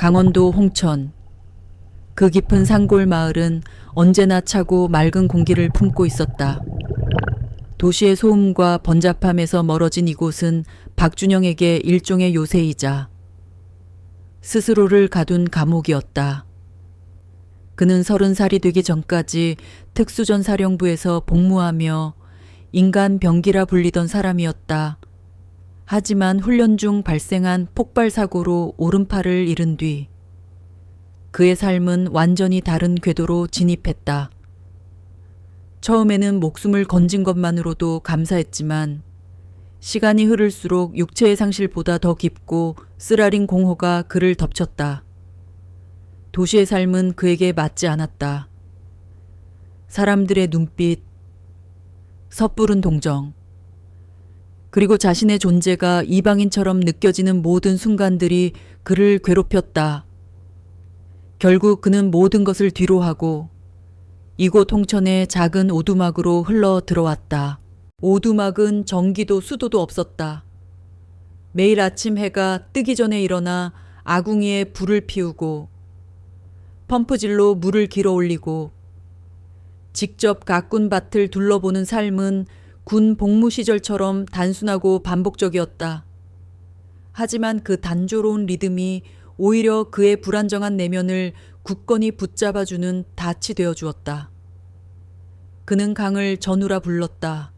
강원도 홍천. 그 깊은 산골 마을은 언제나 차고 맑은 공기를 품고 있었다. 도시의 소음과 번잡함에서 멀어진 이곳은 박준영에게 일종의 요새이자 스스로를 가둔 감옥이었다. 그는 30살이 되기 전까지 특수전사령부에서 복무하며 인간 병기라 불리던 사람이었다. 하지만 훈련 중 발생한 폭발 사고로 오른팔을 잃은 뒤 그의 삶은 완전히 다른 궤도로 진입했다. 처음에는 목숨을 건진 것만으로도 감사했지만 시간이 흐를수록 육체의 상실보다 더 깊고 쓰라린 공허가 그를 덮쳤다. 도시의 삶은 그에게 맞지 않았다. 사람들의 눈빛, 섣부른 동정, 그리고 자신의 존재가 이방인처럼 느껴지는 모든 순간들이 그를 괴롭혔다. 결국 그는 모든 것을 뒤로하고 이곳 홍천의 작은 오두막으로 흘러 들어왔다. 오두막은 전기도 수도도 없었다. 매일 아침 해가 뜨기 전에 일어나 아궁이에 불을 피우고 펌프질로 물을 길어 올리고 직접 가꾼 밭을 둘러보는 삶은 군 복무 시절처럼 단순하고 반복적이었다. 하지만 그 단조로운 리듬이 오히려 그의 불안정한 내면을 굳건히 붙잡아주는 닻이 되어 주었다. 그는 강을 전우라 불렀다.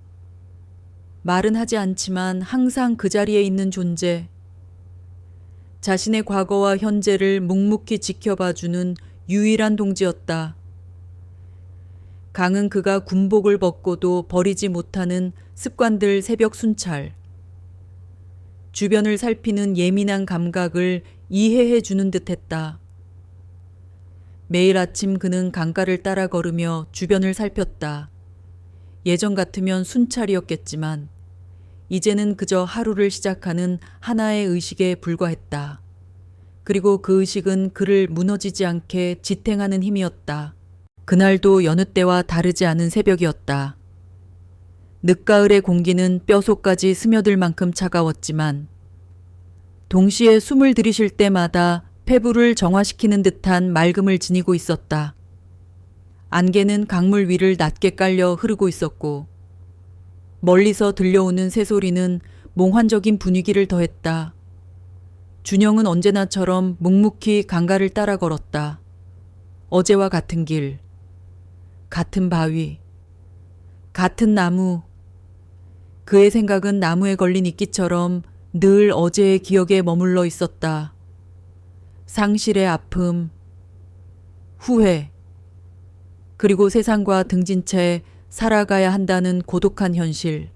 말은 하지 않지만 항상 그 자리에 있는 존재. 자신의 과거와 현재를 묵묵히 지켜봐주는 유일한 동지였다. 강은 그가 군복을 벗고도 버리지 못하는 습관들 새벽 순찰. 주변을 살피는 예민한 감각을 이해해 주는 듯했다. 매일 아침 그는 강가를 따라 걸으며 주변을 살폈다. 예전 같으면 순찰이었겠지만 이제는 그저 하루를 시작하는 하나의 의식에 불과했다. 그리고 그 의식은 그를 무너지지 않게 지탱하는 힘이었다. 그날도 여느 때와 다르지 않은 새벽이었다. 늦가을의 공기는 뼛속까지 스며들 만큼 차가웠지만 동시에 숨을 들이쉴 때마다 폐부를 정화시키는 듯한 맑음을 지니고 있었다. 안개는 강물 위를 낮게 깔려 흐르고 있었고 멀리서 들려오는 새소리는 몽환적인 분위기를 더했다. 준영은 언제나처럼 묵묵히 강가를 따라 걸었다. 어제와 같은 길, 같은 바위, 같은 나무. 그의 생각은 나무에 걸린 이끼처럼 늘 어제의 기억에 머물러 있었다. 상실의 아픔, 후회, 그리고 세상과 등진 채 살아가야 한다는 고독한 현실.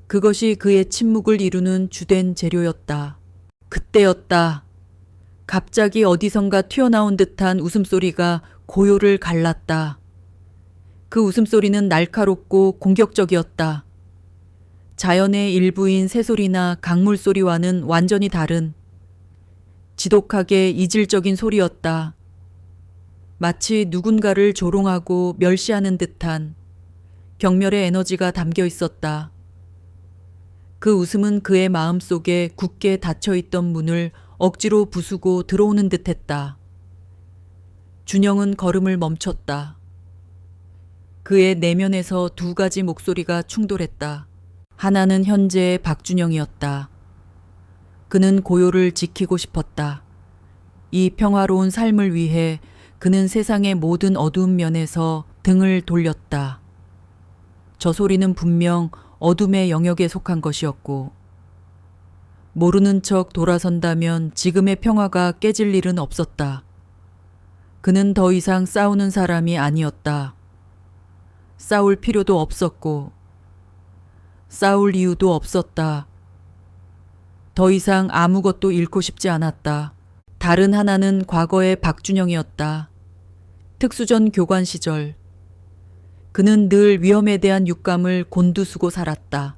그것이 그의 침묵을 이루는 주된 재료였다. 그때였다. 갑자기 어디선가 튀어나온 듯한 웃음소리가 고요를 갈랐다. 그 웃음소리는 날카롭고 공격적이었다. 자연의 일부인 새소리나 강물 소리와는 완전히 다른 지독하게 이질적인 소리였다. 마치 누군가를 조롱하고 멸시하는 듯한 경멸의 에너지가 담겨 있었다. 그 웃음은 그의 마음속에 굳게 닫혀있던 문을 억지로 부수고 들어오는 듯했다. 준영은 걸음을 멈췄다. 그의 내면에서 두 가지 목소리가 충돌했다. 하나는 현재의 박준영이었다. 그는 고요를 지키고 싶었다. 이 평화로운 삶을 위해 그는 세상의 모든 어두운 면에서 등을 돌렸다. 저 소리는 분명 어둠의 영역에 속한 것이었고 모르는 척 돌아선다면 지금의 평화가 깨질 일은 없었다. 그는 더 이상 싸우는 사람이 아니었다. 싸울 필요도 없었고 싸울 이유도 없었다. 더 이상 아무것도 잃고 싶지 않았다. 다른 하나는 과거의 박준영이었다. 특수전 교관 시절 그는 늘 위험에 대한 육감을 곤두쓰고 살았다.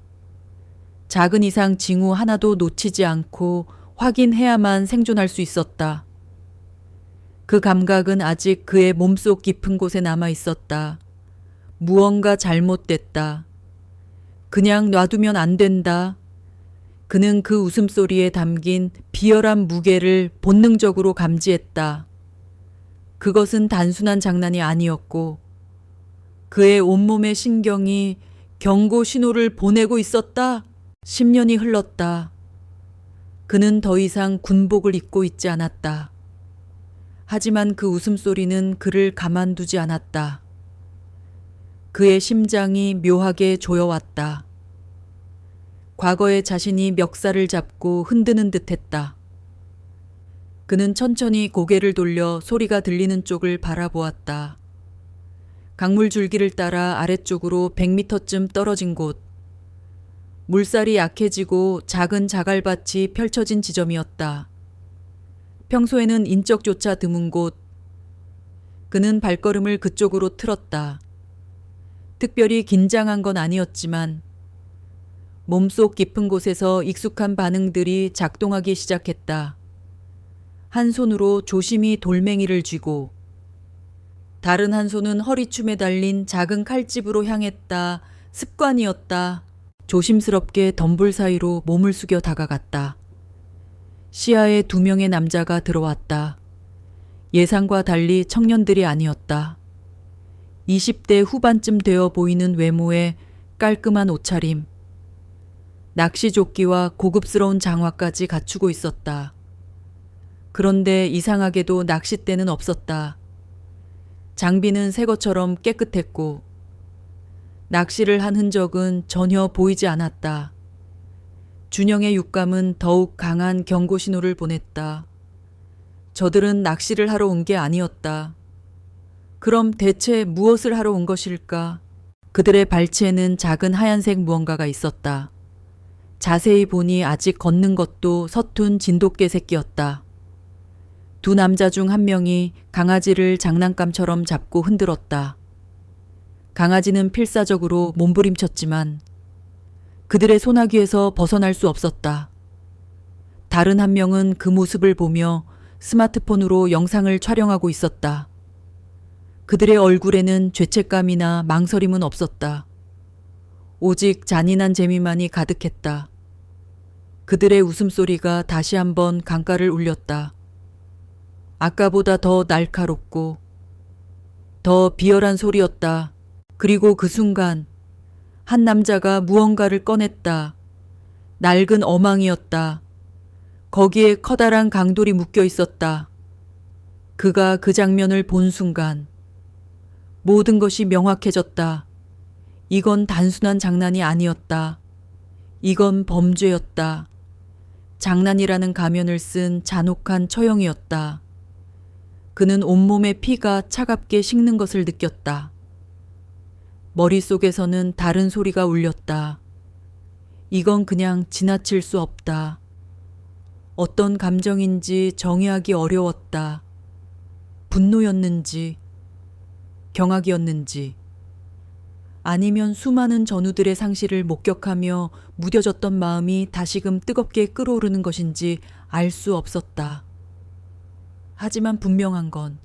작은 이상 징후 하나도 놓치지 않고 확인해야만 생존할 수 있었다. 그 감각은 아직 그의 몸속 깊은 곳에 남아 있었다. 무언가 잘못됐다. 그냥 놔두면 안 된다. 그는 그 웃음소리에 담긴 비열한 무게를 본능적으로 감지했다. 그것은 단순한 장난이 아니었고 그의 온몸의 신경이 경고 신호를 보내고 있었다. 10년이 흘렀다. 그는 더 이상 군복을 입고 있지 않았다. 하지만 그 웃음소리는 그를 가만두지 않았다. 그의 심장이 묘하게 조여왔다. 과거의 자신이 멱살을 잡고 흔드는 듯했다. 그는 천천히 고개를 돌려 소리가 들리는 쪽을 바라보았다. 강물 줄기를 따라 아래쪽으로 100m쯤 떨어진 곳. 물살이 약해지고 작은 자갈밭이 펼쳐진 지점이었다. 평소에는 인적조차 드문 곳. 그는 발걸음을 그쪽으로 틀었다. 특별히 긴장한 건 아니었지만 몸속 깊은 곳에서 익숙한 반응들이 작동하기 시작했다. 한 손으로 조심히 돌멩이를 쥐고 다른 한 손은 허리춤에 달린 작은 칼집으로 향했다. 습관이었다. 조심스럽게 덤불 사이로 몸을 숙여 다가갔다. 시야에 2명의 남자가 들어왔다. 예상과 달리 청년들이 아니었다. 20대 후반쯤 되어 보이는 외모에 깔끔한 옷차림, 낚시조끼와 고급스러운 장화까지 갖추고 있었다. 그런데 이상하게도 낚싯대는 없었다. 장비는 새 것처럼 깨끗했고 낚시를 한 흔적은 전혀 보이지 않았다. 준영의 육감은 더욱 강한 경고 신호를 보냈다. 저들은 낚시를 하러 온 게 아니었다. 그럼 대체 무엇을 하러 온 것일까? 그들의 발치에는 작은 하얀색 무언가가 있었다. 자세히 보니 아직 걷는 것도 서툰 진돗개 새끼였다. 2 남자 중 1명이 강아지를 장난감처럼 잡고 흔들었다. 강아지는 필사적으로 몸부림쳤지만 그들의 소나기에서 벗어날 수 없었다. 다른 1명은 그 모습을 보며 스마트폰으로 영상을 촬영하고 있었다. 그들의 얼굴에는 죄책감이나 망설임은 없었다. 오직 잔인한 재미만이 가득했다. 그들의 웃음소리가 다시 한번 강가를 울렸다. 아까보다 더 날카롭고 더 비열한 소리였다. 그리고 그 순간 한 남자가 무언가를 꺼냈다. 낡은 어망이었다. 거기에 커다란 강돌이 묶여 있었다. 그가 그 장면을 본 순간 모든 것이 명확해졌다. 이건 단순한 장난이 아니었다. 이건 범죄였다. 장난이라는 가면을 쓴 잔혹한 처형이었다. 그는 온몸의 피가 차갑게 식는 것을 느꼈다. 머릿속에서는 다른 소리가 울렸다. 이건 그냥 지나칠 수 없다. 어떤 감정인지 정의하기 어려웠다. 분노였는지, 경악이었는지, 아니면 수많은 전우들의 상실을 목격하며 무뎌졌던 마음이 다시금 뜨겁게 끓어오르는 것인지 알 수 없었다. 하지만 분명한 건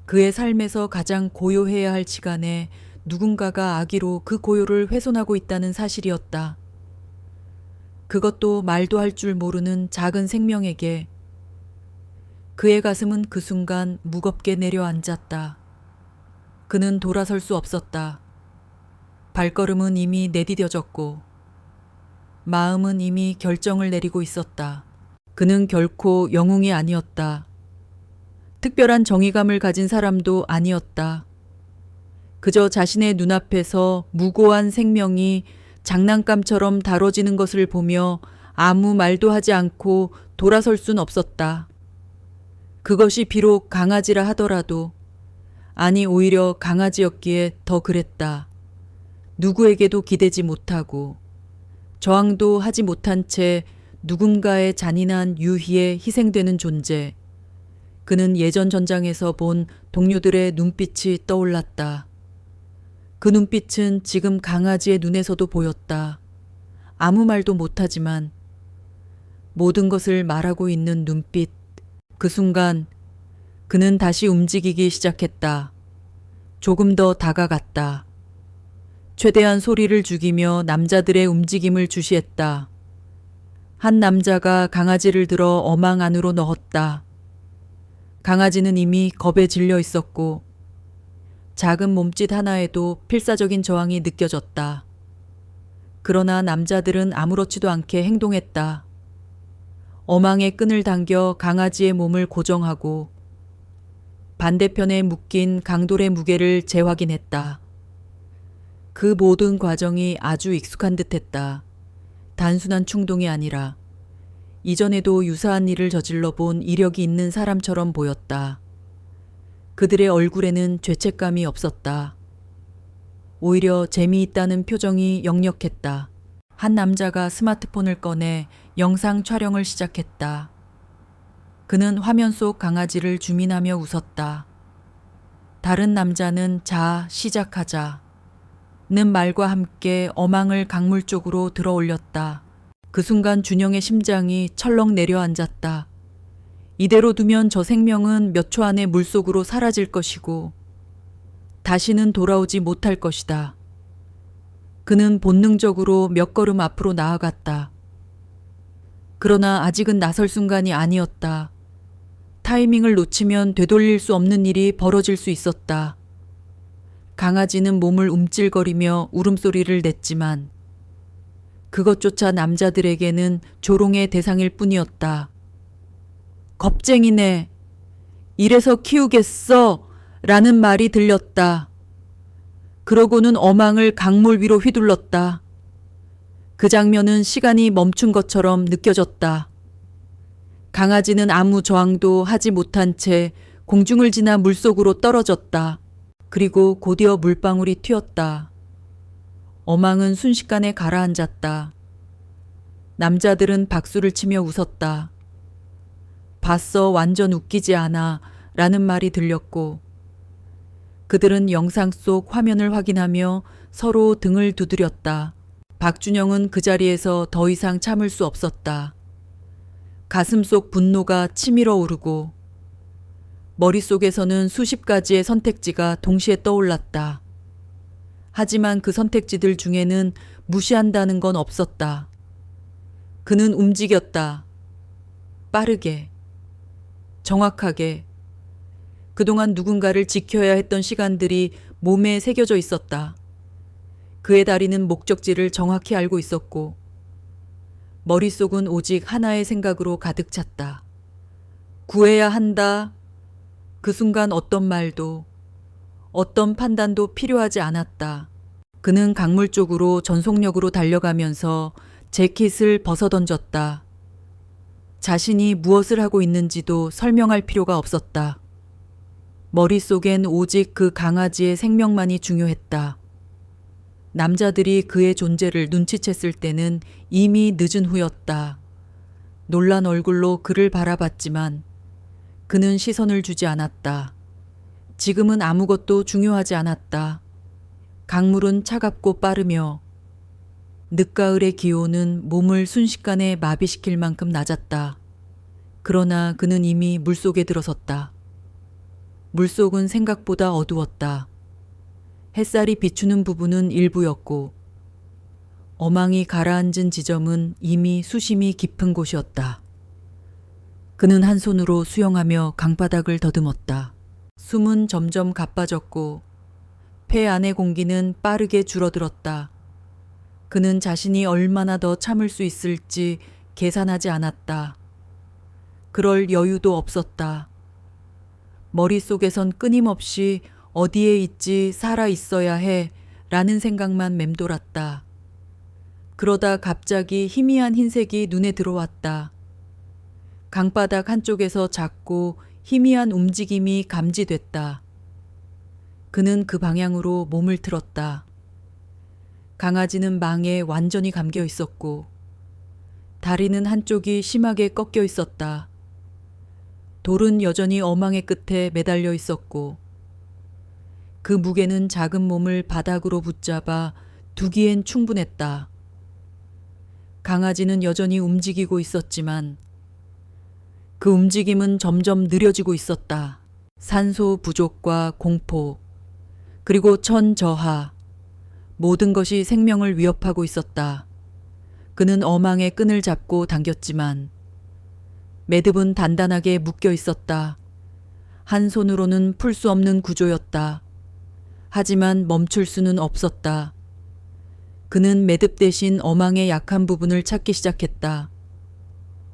그의 삶에서 가장 고요해야 할 시간에 누군가가 악의로 그 고요를 훼손하고 있다는 사실이었다. 그것도 말도 할 줄 모르는 작은 생명에게. 그의 가슴은 그 순간 무겁게 내려앉았다. 그는 돌아설 수 없었다. 발걸음은 이미 내디뎌졌고 마음은 이미 결정을 내리고 있었다. 그는 결코 영웅이 아니었다. 특별한 정의감을 가진 사람도 아니었다. 그저 자신의 눈앞에서 무고한 생명이 장난감처럼 다뤄지는 것을 보며 아무 말도 하지 않고 돌아설 순 없었다. 그것이 비록 강아지라 하더라도, 아니 오히려 강아지였기에 더 그랬다. 누구에게도 기대지 못하고 저항도 하지 못한 채 누군가의 잔인한 유희에 희생되는 존재. 그는 예전 전장에서 본 동료들의 눈빛이 떠올랐다. 그 눈빛은 지금 강아지의 눈에서도 보였다. 아무 말도 못하지만 모든 것을 말하고 있는 눈빛. 그 순간 그는 다시 움직이기 시작했다. 조금 더 다가갔다. 최대한 소리를 죽이며 남자들의 움직임을 주시했다. 한 남자가 강아지를 들어 어망 안으로 넣었다. 강아지는 이미 겁에 질려 있었고 작은 몸짓 하나에도 필사적인 저항이 느껴졌다. 그러나 남자들은 아무렇지도 않게 행동했다. 어망의 끈을 당겨 강아지의 몸을 고정하고 반대편에 묶인 강돌의 무게를 재확인했다. 그 모든 과정이 아주 익숙한 듯했다. 단순한 충동이 아니라 이전에도 유사한 일을 저질러 본 이력이 있는 사람처럼 보였다. 그들의 얼굴에는 죄책감이 없었다. 오히려 재미있다는 표정이 역력했다. 한 남자가 스마트폰을 꺼내 영상 촬영을 시작했다. 그는 화면 속 강아지를 주민하며 웃었다. 다른 남자는 자, 시작하자. 는 말과 함께 어망을 강물 쪽으로 들어 올렸다. 그 순간 준영의 심장이 철렁 내려앉았다. 이대로 두면 저 생명은 몇 초 안에 물속으로 사라질 것이고 다시는 돌아오지 못할 것이다. 그는 본능적으로 몇 걸음 앞으로 나아갔다. 그러나 아직은 나설 순간이 아니었다. 타이밍을 놓치면 되돌릴 수 없는 일이 벌어질 수 있었다. 강아지는 몸을 움찔거리며 울음소리를 냈지만 그것조차 남자들에게는 조롱의 대상일 뿐이었다. 겁쟁이네. 이래서 키우겠어. 라는 말이 들렸다. 그러고는 어망을 강물 위로 휘둘렀다. 그 장면은 시간이 멈춘 것처럼 느껴졌다. 강아지는 아무 저항도 하지 못한 채 공중을 지나 물속으로 떨어졌다. 그리고 곧이어 물방울이 튀었다. 어망은 순식간에 가라앉았다. 남자들은 박수를 치며 웃었다. 봤어, 완전 웃기지 않아 라는 말이 들렸고 그들은 영상 속 화면을 확인하며 서로 등을 두드렸다. 박준영은 그 자리에서 더 이상 참을 수 없었다. 가슴 속 분노가 치밀어 오르고 머릿속에서는 수십 가지의 선택지가 동시에 떠올랐다. 하지만 그 선택지들 중에는 무시한다는 건 없었다. 그는 움직였다. 빠르게, 정확하게. 그동안 누군가를 지켜야 했던 시간들이 몸에 새겨져 있었다. 그의 다리는 목적지를 정확히 알고 있었고 머릿속은 오직 하나의 생각으로 가득 찼다. 구해야 한다. 그 순간 어떤 말도 어떤 판단도 필요하지 않았다. 그는 강물 쪽으로 전속력으로 달려가면서 재킷을 벗어던졌다. 자신이 무엇을 하고 있는지도 설명할 필요가 없었다. 머릿속엔 오직 그 강아지의 생명만이 중요했다. 남자들이 그의 존재를 눈치챘을 때는 이미 늦은 후였다. 놀란 얼굴로 그를 바라봤지만 그는 시선을 주지 않았다. 지금은 아무것도 중요하지 않았다. 강물은 차갑고 빠르며 늦가을의 기온은 몸을 순식간에 마비시킬 만큼 낮았다. 그러나 그는 이미 물속에 들어섰다. 물속은 생각보다 어두웠다. 햇살이 비추는 부분은 일부였고 어망이 가라앉은 지점은 이미 수심이 깊은 곳이었다. 그는 한 손으로 수영하며 강바닥을 더듬었다. 숨은 점점 가빠졌고 폐 안의 공기는 빠르게 줄어들었다. 그는 자신이 얼마나 더 참을 수 있을지 계산하지 않았다. 그럴 여유도 없었다. 머릿속에선 끊임없이 어디에 있지 살아 있어야 해 라는 생각만 맴돌았다. 그러다 갑자기 희미한 흰색이 눈에 들어왔다. 강바닥 한쪽에서 작고 희미한 움직임이 감지됐다. 그는 그 방향으로 몸을 틀었다. 강아지는 망에 완전히 감겨 있었고 다리는 한쪽이 심하게 꺾여 있었다. 돌은 여전히 어망의 끝에 매달려 있었고 그 무게는 작은 몸을 바닥으로 붙잡아 두기엔 충분했다. 강아지는 여전히 움직이고 있었지만 그 움직임은 점점 느려지고 있었다. 산소 부족과 공포, 그리고 천저하, 모든 것이 생명을 위협하고 있었다. 그는 어망의 끈을 잡고 당겼지만 매듭은 단단하게 묶여 있었다. 한 손으로는 풀 수 없는 구조였다. 하지만 멈출 수는 없었다. 그는 매듭 대신 어망의 약한 부분을 찾기 시작했다.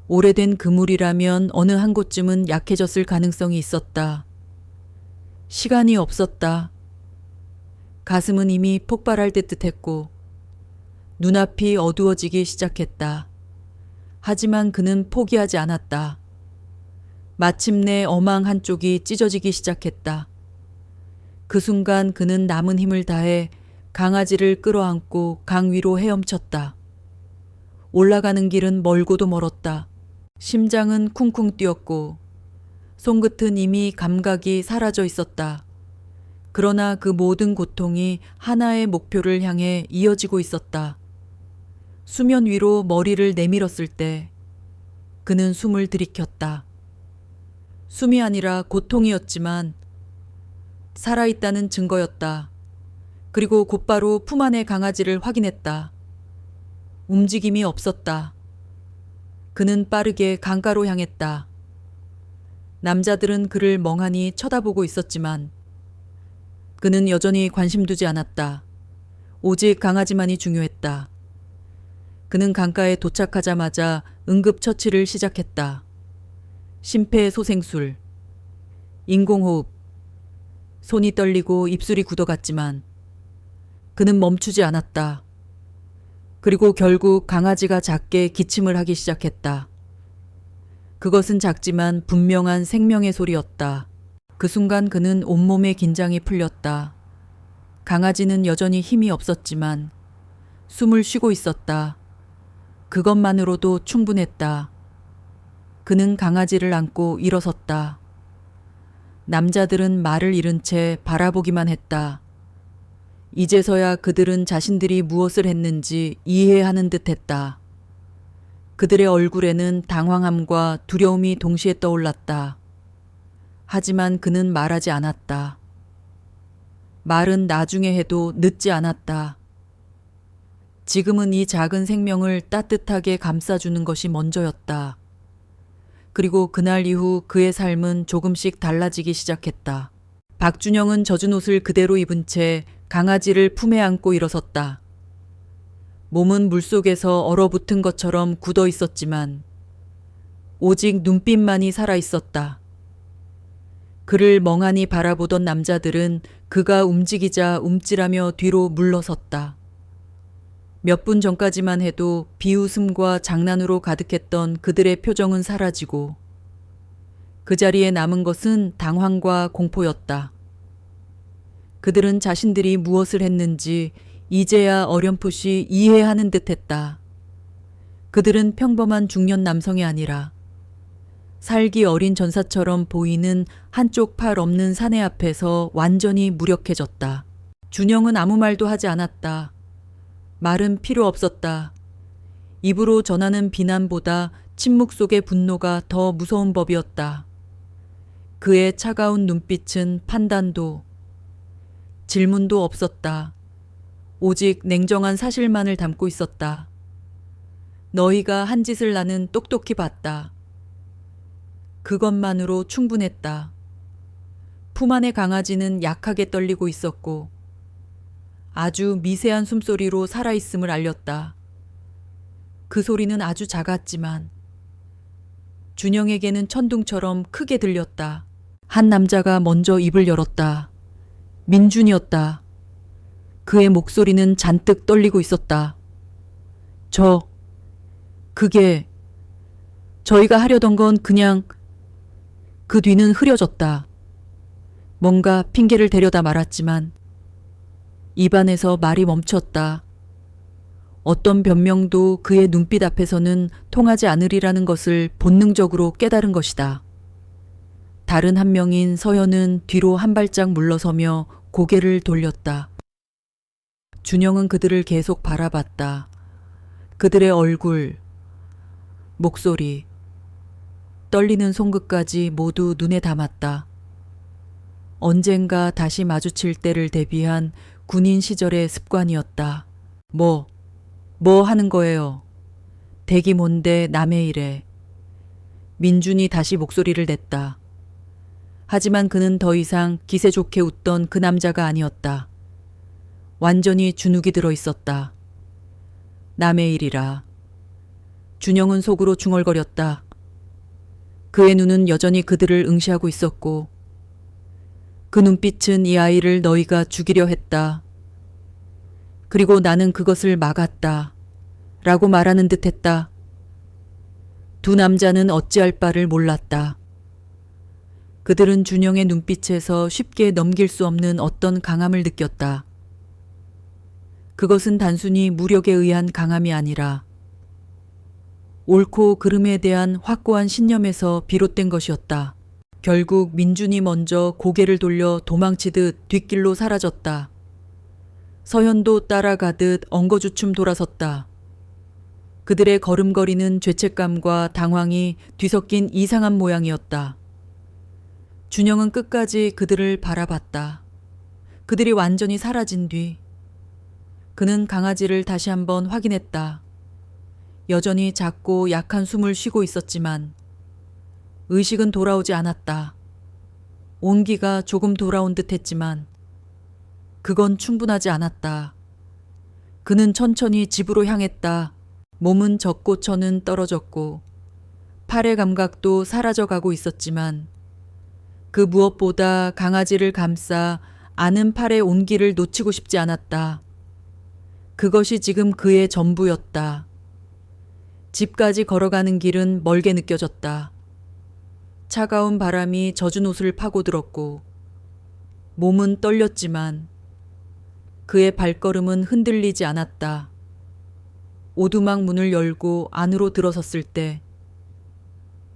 오래된 그물이라면 어느 한 곳쯤은 약해졌을 가능성이 있었다. 시간이 없었다. 가슴은 이미 폭발할 듯 했고 눈앞이 어두워지기 시작했다. 하지만 그는 포기하지 않았다. 마침내 어망 한쪽이 찢어지기 시작했다. 그 순간 그는 남은 힘을 다해 강아지를 끌어안고 강 위로 헤엄쳤다. 올라가는 길은 멀고도 멀었다. 심장은 쿵쿵 뛰었고 손끝은 이미 감각이 사라져 있었다. 그러나 그 모든 고통이 하나의 목표를 향해 이어지고 있었다. 수면 위로 머리를 내밀었을 때 그는 숨을 들이켰다. 숨이 아니라 고통이었지만 살아있다는 증거였다. 그리고 곧바로 품 안의 강아지를 확인했다. 움직임이 없었다. 그는 빠르게 강가로 향했다. 남자들은 그를 멍하니 쳐다보고 있었지만 그는 여전히 관심 두지 않았다. 오직 강아지만이 중요했다. 그는 강가에 도착하자마자 응급처치를 시작했다. 심폐소생술, 인공호흡, 손이 떨리고 입술이 굳어갔지만 그는 멈추지 않았다. 그리고 결국 강아지가 작게 기침을 하기 시작했다. 그것은 작지만 분명한 생명의 소리였다. 그 순간 그는 온몸의 긴장이 풀렸다. 강아지는 여전히 힘이 없었지만 숨을 쉬고 있었다. 그것만으로도 충분했다. 그는 강아지를 안고 일어섰다. 남자들은 말을 잃은 채 바라보기만 했다. 이제서야 그들은 자신들이 무엇을 했는지 이해하는 듯 했다. 그들의 얼굴에는 당황함과 두려움이 동시에 떠올랐다. 하지만 그는 말하지 않았다. 말은 나중에 해도 늦지 않았다. 지금은 이 작은 생명을 따뜻하게 감싸주는 것이 먼저였다. 그리고 그날 이후 그의 삶은 조금씩 달라지기 시작했다. 박준영은 젖은 옷을 그대로 입은 채 강아지를 품에 안고 일어섰다. 몸은 물속에서 얼어붙은 것처럼 굳어 있었지만 오직 눈빛만이 살아 있었다. 그를 멍하니 바라보던 남자들은 그가 움직이자 움찔하며 뒤로 물러섰다. 몇 분 전까지만 해도 비웃음과 장난으로 가득했던 그들의 표정은 사라지고 그 자리에 남은 것은 당황과 공포였다. 그들은 자신들이 무엇을 했는지 이제야 어렴풋이 이해하는 듯했다. 그들은 평범한 중년 남성이 아니라 살기 어린 전사처럼 보이는 한쪽 팔 없는 사내 앞에서 완전히 무력해졌다. 준영은 아무 말도 하지 않았다. 말은 필요 없었다. 입으로 전하는 비난보다 침묵 속의 분노가 더 무서운 법이었다. 그의 차가운 눈빛은 판단도, 질문도 없었다. 오직 냉정한 사실만을 담고 있었다. 너희가 한 짓을 나는 똑똑히 봤다. 그것만으로 충분했다. 품 안의 강아지는 약하게 떨리고 있었고 아주 미세한 숨소리로 살아있음을 알렸다. 그 소리는 아주 작았지만 준영에게는 천둥처럼 크게 들렸다. 한 남자가 먼저 입을 열었다. 민준이었다. 그의 목소리는 잔뜩 떨리고 있었다. 그게 저희가 하려던 건 그냥 그 뒤는 흐려졌다. 뭔가 핑계를 대려다 말았지만 입안에서 말이 멈췄다. 어떤 변명도 그의 눈빛 앞에서는 통하지 않으리라는 것을 본능적으로 깨달은 것이다. 다른 한 명인 서현은 뒤로 한 발짝 물러서며 고개를 돌렸다. 준영은 그들을 계속 바라봤다. 그들의 얼굴, 목소리, 떨리는 손끝까지 모두 눈에 담았다. 언젠가 다시 마주칠 때를 대비한 군인 시절의 습관이었다. 뭐 하는 거예요? 댁이 뭔데 남의 일에. 민준이 다시 목소리를 냈다. 하지만 그는 더 이상 기세 좋게 웃던 그 남자가 아니었다. 완전히 주눅이 들어 있었다. 남의 일이라. 준영은 속으로 중얼거렸다. 그의 눈은 여전히 그들을 응시하고 있었고 그 눈빛은 이 아이를 너희가 죽이려 했다. 그리고 나는 그것을 막았다. 라고 말하는 듯 했다. 두 남자는 어찌할 바를 몰랐다. 그들은 준영의 눈빛에서 쉽게 넘길 수 없는 어떤 강함을 느꼈다. 그것은 단순히 무력에 의한 강함이 아니라 옳고 그름에 대한 확고한 신념에서 비롯된 것이었다. 결국 민준이 먼저 고개를 돌려 도망치듯 뒷길로 사라졌다. 서현도 따라가듯 엉거주춤 돌아섰다. 그들의 걸음걸이는 죄책감과 당황이 뒤섞인 이상한 모양이었다. 준영은 끝까지 그들을 바라봤다. 그들이 완전히 사라진 뒤 그는 강아지를 다시 한번 확인했다. 여전히 작고 약한 숨을 쉬고 있었지만 의식은 돌아오지 않았다. 온기가 조금 돌아온 듯 했지만 그건 충분하지 않았다. 그는 천천히 집으로 향했다. 몸은 젖고 천은 떨어졌고 팔의 감각도 사라져가고 있었지만 그 무엇보다 강아지를 감싸 아는 팔의 온기를 놓치고 싶지 않았다. 그것이 지금 그의 전부였다. 집까지 걸어가는 길은 멀게 느껴졌다. 차가운 바람이 젖은 옷을 파고들었고 몸은 떨렸지만 그의 발걸음은 흔들리지 않았다. 오두막 문을 열고 안으로 들어섰을 때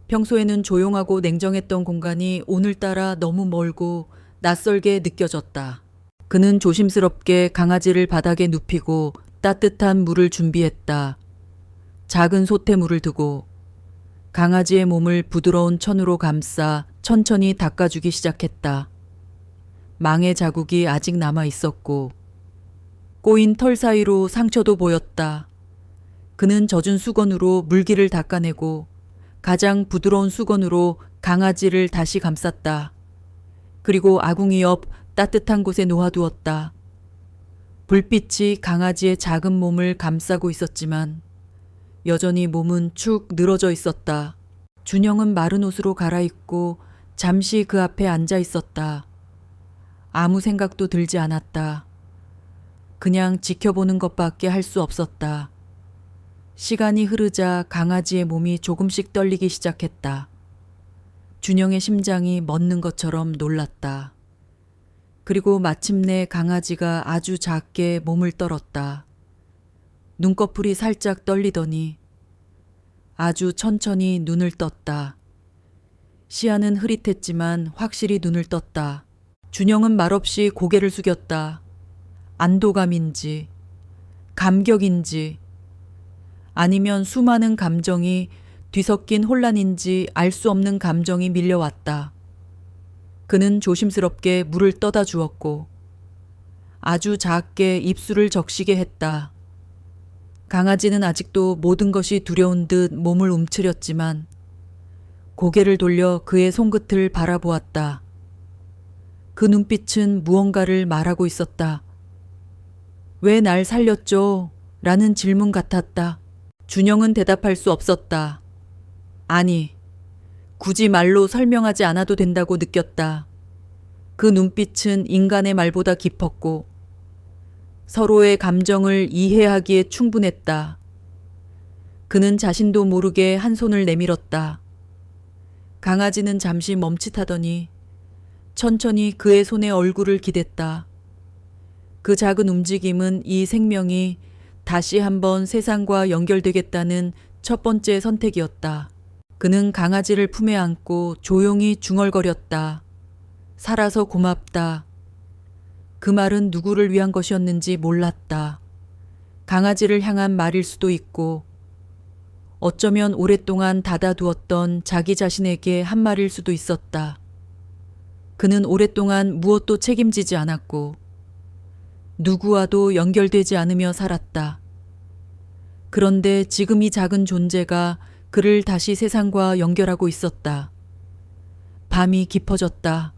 평소에는 조용하고 냉정했던 공간이 오늘따라 너무 멀고 낯설게 느껴졌다. 그는 조심스럽게 강아지를 바닥에 눕히고 따뜻한 물을 준비했다. 작은 솥에물을 두고 강아지의 몸을 부드러운 천으로 감싸 천천히 닦아주기 시작했다. 망의 자국이 아직 남아 있었고 꼬인 털 사이로 상처도 보였다. 그는 젖은 수건으로 물기를 닦아내고 가장 부드러운 수건으로 강아지를 다시 감쌌다. 그리고 아궁이 옆 따뜻한 곳에 놓아두었다. 불빛이 강아지의 작은 몸을 감싸고 있었지만 여전히 몸은 축 늘어져 있었다. 준영은 마른 옷으로 갈아입고 잠시 그 앞에 앉아 있었다. 아무 생각도 들지 않았다. 그냥 지켜보는 것밖에 할 수 없었다. 시간이 흐르자 강아지의 몸이 조금씩 떨리기 시작했다. 준영의 심장이 멎는 것처럼 놀랐다. 그리고 마침내 강아지가 아주 작게 몸을 떨었다. 눈꺼풀이 살짝 떨리더니 아주 천천히 눈을 떴다. 시야는 흐릿했지만 확실히 눈을 떴다. 준영은 말없이 고개를 숙였다. 안도감인지 감격인지 아니면 수많은 감정이 뒤섞인 혼란인지 알 수 없는 감정이 밀려왔다. 그는 조심스럽게 물을 떠다 주었고 아주 작게 입술을 적시게 했다. 강아지는 아직도 모든 것이 두려운 듯 몸을 움츠렸지만 고개를 돌려 그의 손끝을 바라보았다. 그 눈빛은 무언가를 말하고 있었다. 왜 날 살렸죠? 라는 질문 같았다. 준영은 대답할 수 없었다. 아니, 굳이 말로 설명하지 않아도 된다고 느꼈다. 그 눈빛은 인간의 말보다 깊었고 서로의 감정을 이해하기에 충분했다. 그는 자신도 모르게 한 손을 내밀었다. 강아지는 잠시 멈칫하더니 천천히 그의 손에 얼굴을 기댔다. 그 작은 움직임은 이 생명이 다시 한번 세상과 연결되겠다는 첫 번째 선택이었다. 그는 강아지를 품에 안고 조용히 중얼거렸다. 살아서 고맙다. 그 말은 누구를 위한 것이었는지 몰랐다. 강아지를 향한 말일 수도 있고 어쩌면 오랫동안 닫아두었던 자기 자신에게 한 말일 수도 있었다. 그는 오랫동안 무엇도 책임지지 않았고 누구와도 연결되지 않으며 살았다. 그런데 지금 이 작은 존재가 그를 다시 세상과 연결하고 있었다. 밤이 깊어졌다.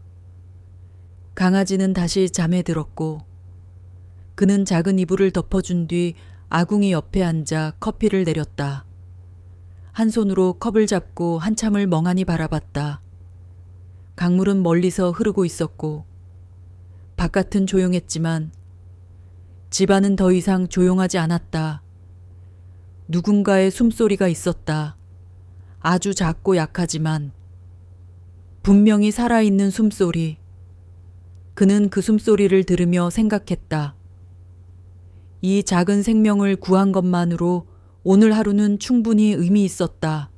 강아지는 다시 잠에 들었고 그는 작은 이불을 덮어준 뒤 아궁이 옆에 앉아 커피를 내렸다. 한 손으로 컵을 잡고 한참을 멍하니 바라봤다. 강물은 멀리서 흐르고 있었고 바깥은 조용했지만 집안은 더 이상 조용하지 않았다. 누군가의 숨소리가 있었다. 아주 작고 약하지만 분명히 살아있는 숨소리. 그는 그 숨소리를 들으며 생각했다. 이 작은 생명을 구한 것만으로 오늘 하루는 충분히 의미 있었다.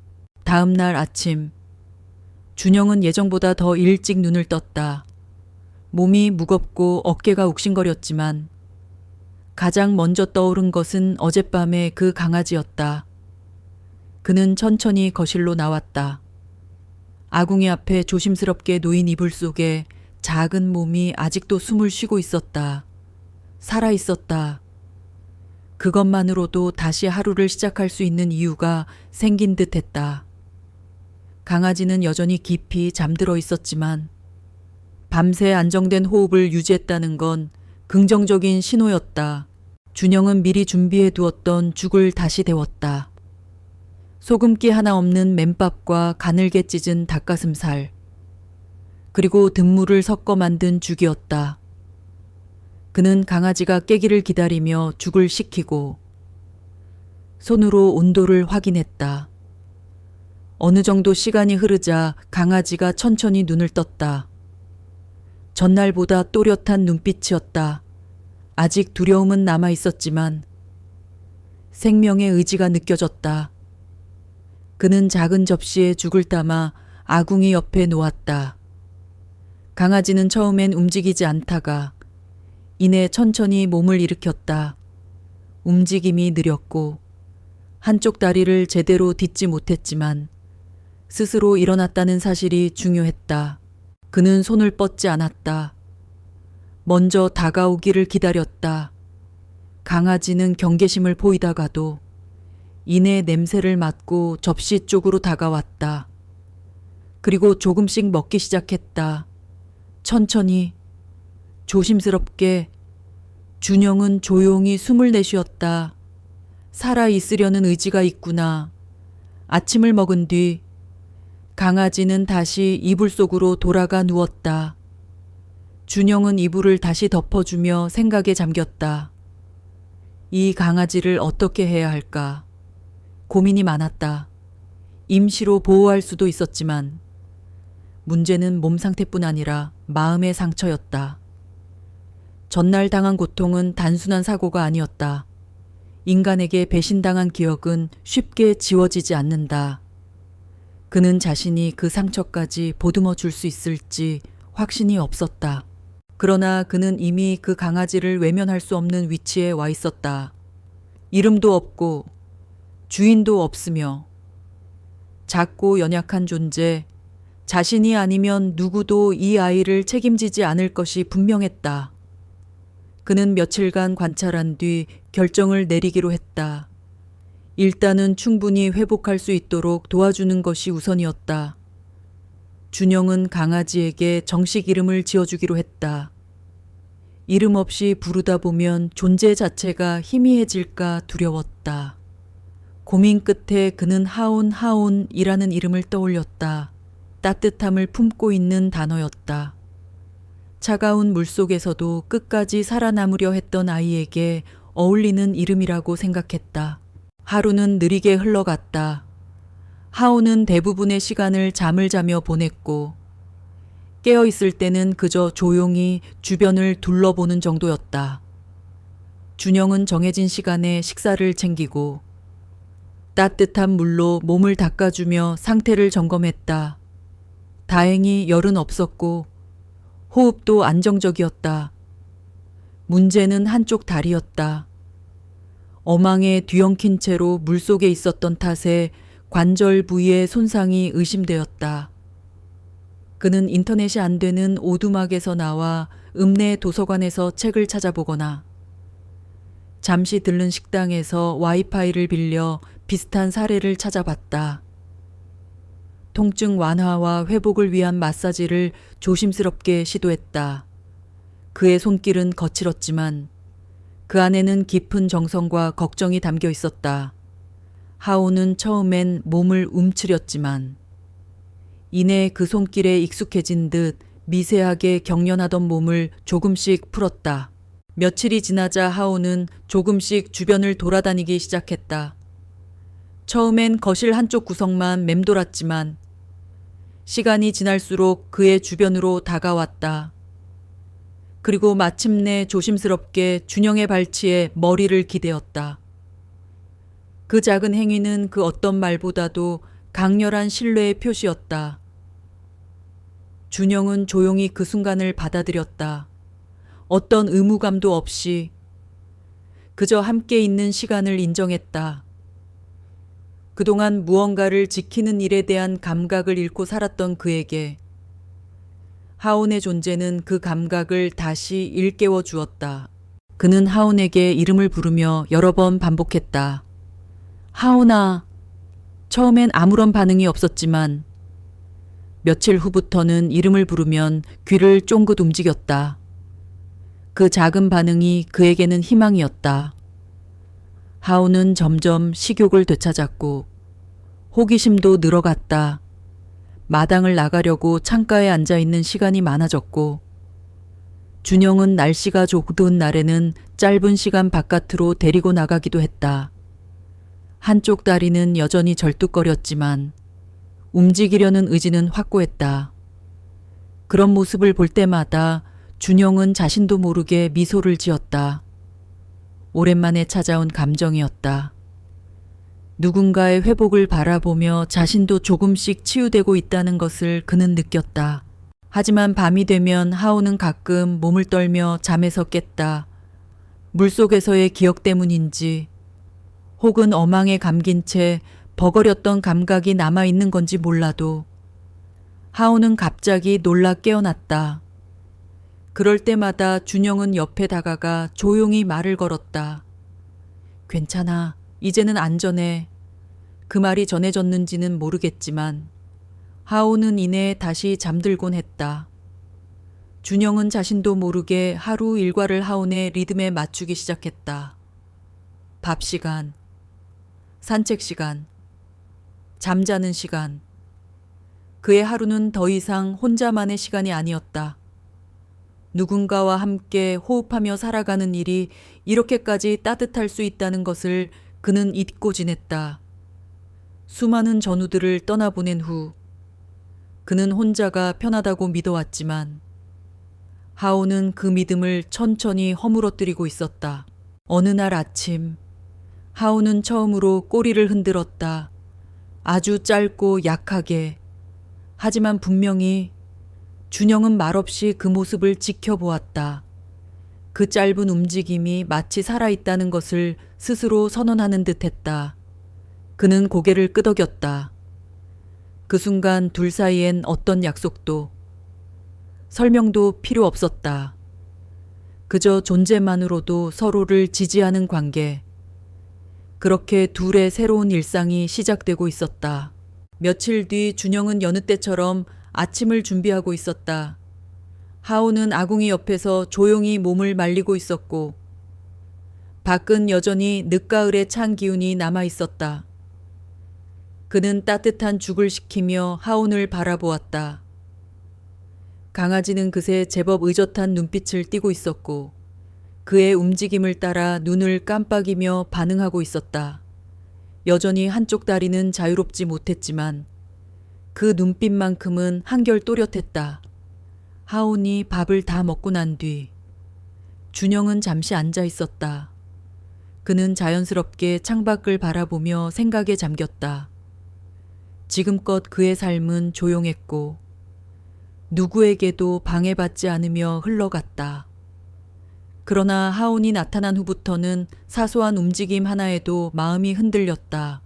다음 날 아침, 준영은 예정보다 더 일찍 눈을 떴다. 몸이 무겁고 어깨가 욱신거렸지만 가장 먼저 떠오른 것은 어젯밤의 그 강아지였다. 그는 천천히 거실로 나왔다. 아궁이 앞에 조심스럽게 놓인 이불 속에 작은 몸이 아직도 숨을 쉬고 있었다. 살아 있었다. 그것만으로도 다시 하루를 시작할 수 있는 이유가 생긴 듯 했다. 강아지는 여전히 깊이 잠들어 있었지만 밤새 안정된 호흡을 유지했다는 건 긍정적인 신호였다. 준영은 미리 준비해 두었던 죽을 다시 데웠다. 소금기 하나 없는 맨밥과 가늘게 찢은 닭가슴살, 그리고 등물을 섞어 만든 죽이었다. 그는 강아지가 깨기를 기다리며 죽을 식히고 손으로 온도를 확인했다. 어느 정도 시간이 흐르자 강아지가 천천히 눈을 떴다. 전날보다 또렷한 눈빛이었다. 아직 두려움은 남아 있었지만 생명의 의지가 느껴졌다. 그는 작은 접시에 죽을 담아 아궁이 옆에 놓았다. 강아지는 처음엔 움직이지 않다가 이내 천천히 몸을 일으켰다. 움직임이 느렸고 한쪽 다리를 제대로 딛지 못했지만 스스로 일어났다는 사실이 중요했다. 그는 손을 뻗지 않았다. 먼저 다가오기를 기다렸다. 강아지는 경계심을 보이다가도 이내 냄새를 맡고 접시 쪽으로 다가왔다. 그리고 조금씩 먹기 시작했다. 천천히, 조심스럽게. 준영은 조용히 숨을 내쉬었다. 살아있으려는 의지가 있구나. 아침을 먹은 뒤 강아지는 다시 이불 속으로 돌아가 누웠다. 준영은 이불을 다시 덮어주며 생각에 잠겼다. 이 강아지를 어떻게 해야 할까? 고민이 많았다. 임시로 보호할 수도 있었지만 문제는 몸 상태뿐 아니라 마음의 상처였다. 전날 당한 고통은 단순한 사고가 아니었다. 인간에게 배신당한 기억은 쉽게 지워지지 않는다. 그는 자신이 그 상처까지 보듬어 줄 수 있을지 확신이 없었다. 그러나 그는 이미 그 강아지를 외면할 수 없는 위치에 와 있었다. 이름도 없고 주인도 없으며 작고 연약한 존재, 자신이 아니면 누구도 이 아이를 책임지지 않을 것이 분명했다. 그는 며칠간 관찰한 뒤 결정을 내리기로 했다. 일단은 충분히 회복할 수 있도록 도와주는 것이 우선이었다. 준영은 강아지에게 정식 이름을 지어주기로 했다. 이름 없이 부르다 보면 존재 자체가 희미해질까 두려웠다. 고민 끝에 그는 하온이라는 이름을 떠올렸다. 따뜻함을 품고 있는 단어였다. 차가운 물속에서도 끝까지 살아남으려 했던 아이에게 어울리는 이름이라고 생각했다. 하루는 느리게 흘러갔다. 하온은 대부분의 시간을 잠을 자며 보냈고 깨어있을 때는 그저 조용히 주변을 둘러보는 정도였다. 준영은 정해진 시간에 식사를 챙기고 따뜻한 물로 몸을 닦아주며 상태를 점검했다. 다행히 열은 없었고 호흡도 안정적이었다. 문제는 한쪽 다리였다. 어망에 뒤엉킨 채로 물속에 있었던 탓에 관절 부위의 손상이 의심되었다. 그는 인터넷이 안 되는 오두막에서 나와 읍내 도서관에서 책을 찾아보거나 잠시 들른 식당에서 와이파이를 빌려 비슷한 사례를 찾아봤다. 통증 완화와 회복을 위한 마사지를 조심스럽게 시도했다. 그의 손길은 거칠었지만 그 안에는 깊은 정성과 걱정이 담겨 있었다. 하오는 처음엔 몸을 움츠렸지만 이내 그 손길에 익숙해진 듯 미세하게 경련하던 몸을 조금씩 풀었다. 며칠이 지나자 하오는 조금씩 주변을 돌아다니기 시작했다. 처음엔 거실 한쪽 구석만 맴돌았지만 시간이 지날수록 그의 주변으로 다가왔다. 그리고 마침내 조심스럽게 준영의 발치에 머리를 기대었다. 그 작은 행위는 그 어떤 말보다도 강렬한 신뢰의 표시였다. 준영은 조용히 그 순간을 받아들였다. 어떤 의무감도 없이 그저 함께 있는 시간을 인정했다. 그동안 무언가를 지키는 일에 대한 감각을 잃고 살았던 그에게 하온의 존재는 그 감각을 다시 일깨워 주었다. 그는 하온에게 이름을 부르며 여러 번 반복했다. 하온아. 처음엔 아무런 반응이 없었지만 며칠 후부터는 이름을 부르면 귀를 쫑긋 움직였다. 그 작은 반응이 그에게는 희망이었다. 하온은 점점 식욕을 되찾았고 호기심도 늘어갔다. 마당을 나가려고 창가에 앉아있는 시간이 많아졌고 준영은 날씨가 좋던 날에는 짧은 시간 바깥으로 데리고 나가기도 했다. 한쪽 다리는 여전히 절뚝거렸지만 움직이려는 의지는 확고했다. 그런 모습을 볼 때마다 준영은 자신도 모르게 미소를 지었다. 오랜만에 찾아온 감정이었다. 누군가의 회복을 바라보며 자신도 조금씩 치유되고 있다는 것을 그는 느꼈다. 하지만 밤이 되면 하오는 가끔 몸을 떨며 잠에서 깼다. 물속에서의 기억 때문인지 혹은 어망에 감긴 채 버거렸던 감각이 남아있는 건지 몰라도 하오는 갑자기 놀라 깨어났다. 그럴 때마다 준영은 옆에 다가가 조용히 말을 걸었다. 괜찮아. 이제는 안전해. 그 말이 전해졌는지는 모르겠지만 하오는 이내 다시 잠들곤 했다. 준영은 자신도 모르게 하루 일과를 하온의 리듬에 맞추기 시작했다. 밥 시간, 산책 시간, 잠자는 시간. 그의 하루는 더 이상 혼자만의 시간이 아니었다. 누군가와 함께 호흡하며 살아가는 일이 이렇게까지 따뜻할 수 있다는 것을 그는 잊고 지냈다. 수많은 전우들을 떠나보낸 후 그는 혼자가 편하다고 믿어왔지만 하오는 그 믿음을 천천히 허물어뜨리고 있었다. 어느 날 아침 하오는 처음으로 꼬리를 흔들었다. 아주 짧고 약하게. 하지만 분명히 준영은 말없이 그 모습을 지켜보았다. 그 짧은 움직임이 마치 살아있다는 것을 스스로 선언하는 듯했다. 그는 고개를 끄덕였다. 그 순간 둘 사이엔 어떤 약속도 설명도 필요 없었다. 그저 존재만으로도 서로를 지지하는 관계. 그렇게 둘의 새로운 일상이 시작되고 있었다. 며칠 뒤 준영은 여느 때처럼 아침을 준비하고 있었다. 하오는 아궁이 옆에서 조용히 몸을 말리고 있었고 밖은 여전히 늦가을의 찬 기운이 남아 있었다. 그는 따뜻한 죽을 시키며 하온을 바라보았다. 강아지는 그새 제법 의젓한 눈빛을 띠고 있었고 그의 움직임을 따라 눈을 깜빡이며 반응하고 있었다. 여전히 한쪽 다리는 자유롭지 못했지만 그 눈빛만큼은 한결 또렷했다. 하온이 밥을 다 먹고 난 뒤 준영은 잠시 앉아 있었다. 그는 자연스럽게 창밖을 바라보며 생각에 잠겼다. 지금껏 그의 삶은 조용했고 누구에게도 방해받지 않으며 흘러갔다. 그러나 하온이 나타난 후부터는 사소한 움직임 하나에도 마음이 흔들렸다.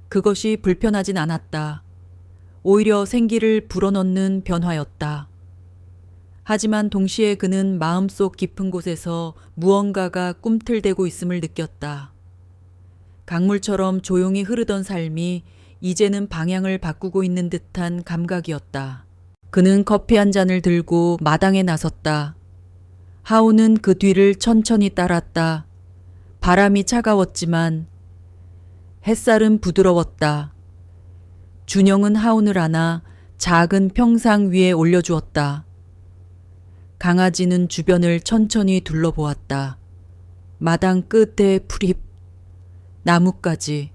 그것이 불편하진 않았다. 오히려 생기를 불어넣는 변화였다. 하지만 동시에 그는 마음속 깊은 곳에서 무언가가 꿈틀대고 있음을 느꼈다. 강물처럼 조용히 흐르던 삶이 이제는 방향을 바꾸고 있는 듯한 감각이었다. 그는 커피 한 잔을 들고 마당에 나섰다. 하우는 그 뒤를 천천히 따랐다. 바람이 차가웠지만 햇살은 부드러웠다. 준영은 하운을 안아 작은 평상 위에 올려주었다. 강아지는 주변을 천천히 둘러보았다. 마당 끝에 풀잎, 나뭇가지,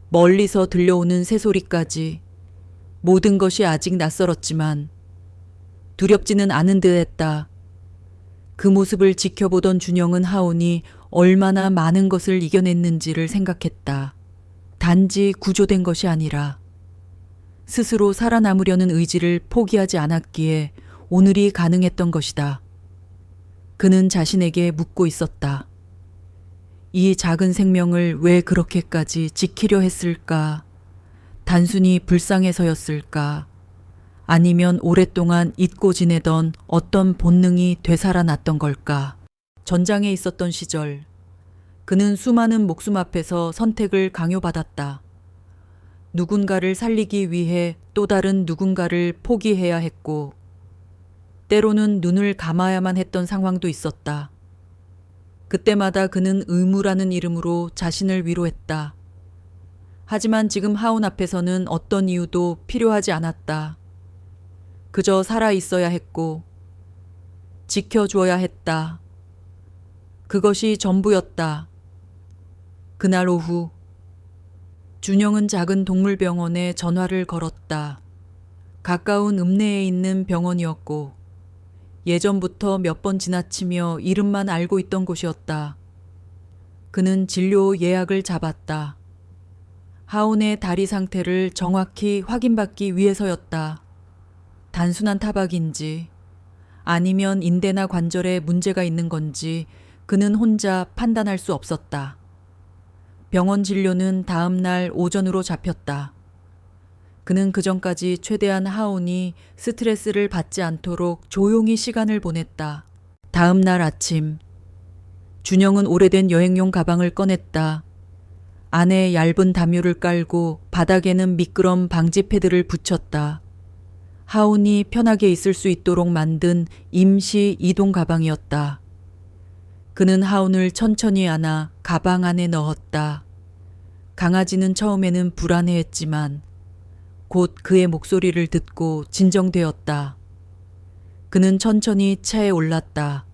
멀리서 들려오는 새소리까지 모든 것이 아직 낯설었지만 두렵지는 않은 듯했다. 그 모습을 지켜보던 준영은 하온이 얼마나 많은 것을 이겨냈는지를 생각했다. 단지 구조된 것이 아니라 스스로 살아남으려는 의지를 포기하지 않았기에 오늘이 가능했던 것이다. 그는 자신에게 묻고 있었다. 이 작은 생명을 왜 그렇게까지 지키려 했을까? 단순히 불쌍해서였을까? 아니면 오랫동안 잊고 지내던 어떤 본능이 되살아났던 걸까? 전장에 있었던 시절, 그는 수많은 목숨 앞에서 선택을 강요받았다. 누군가를 살리기 위해 또 다른 누군가를 포기해야 했고, 때로는 눈을 감아야만 했던 상황도 있었다. 그때마다 그는 의무라는 이름으로 자신을 위로했다. 하지만 지금 하온 앞에서는 어떤 이유도 필요하지 않았다. 그저 살아 있어야 했고, 지켜줘야 했다. 그것이 전부였다. 그날 오후, 준영은 작은 동물병원에 전화를 걸었다. 가까운 읍내에 있는 병원이었고, 예전부터 몇 번 지나치며 이름만 알고 있던 곳이었다. 그는 진료 예약을 잡았다. 하온의 다리 상태를 정확히 확인받기 위해서였다. 단순한 타박인지 아니면 인대나 관절에 문제가 있는 건지 그는 혼자 판단할 수 없었다. 병원 진료는 다음 날 오전으로 잡혔다. 그는 그전까지 최대한 하온이 스트레스를 받지 않도록 조용히 시간을 보냈다. 다음 날 아침, 준영은 오래된 여행용 가방을 꺼냈다. 안에 얇은 담요를 깔고 바닥에는 미끄럼 방지 패드를 붙였다. 하온이 편하게 있을 수 있도록 만든 임시 이동 가방이었다. 그는 하온을 천천히 안아 가방 안에 넣었다. 강아지는 처음에는 불안해했지만 곧 그의 목소리를 듣고 진정되었다. 그는 천천히 차에 올랐다.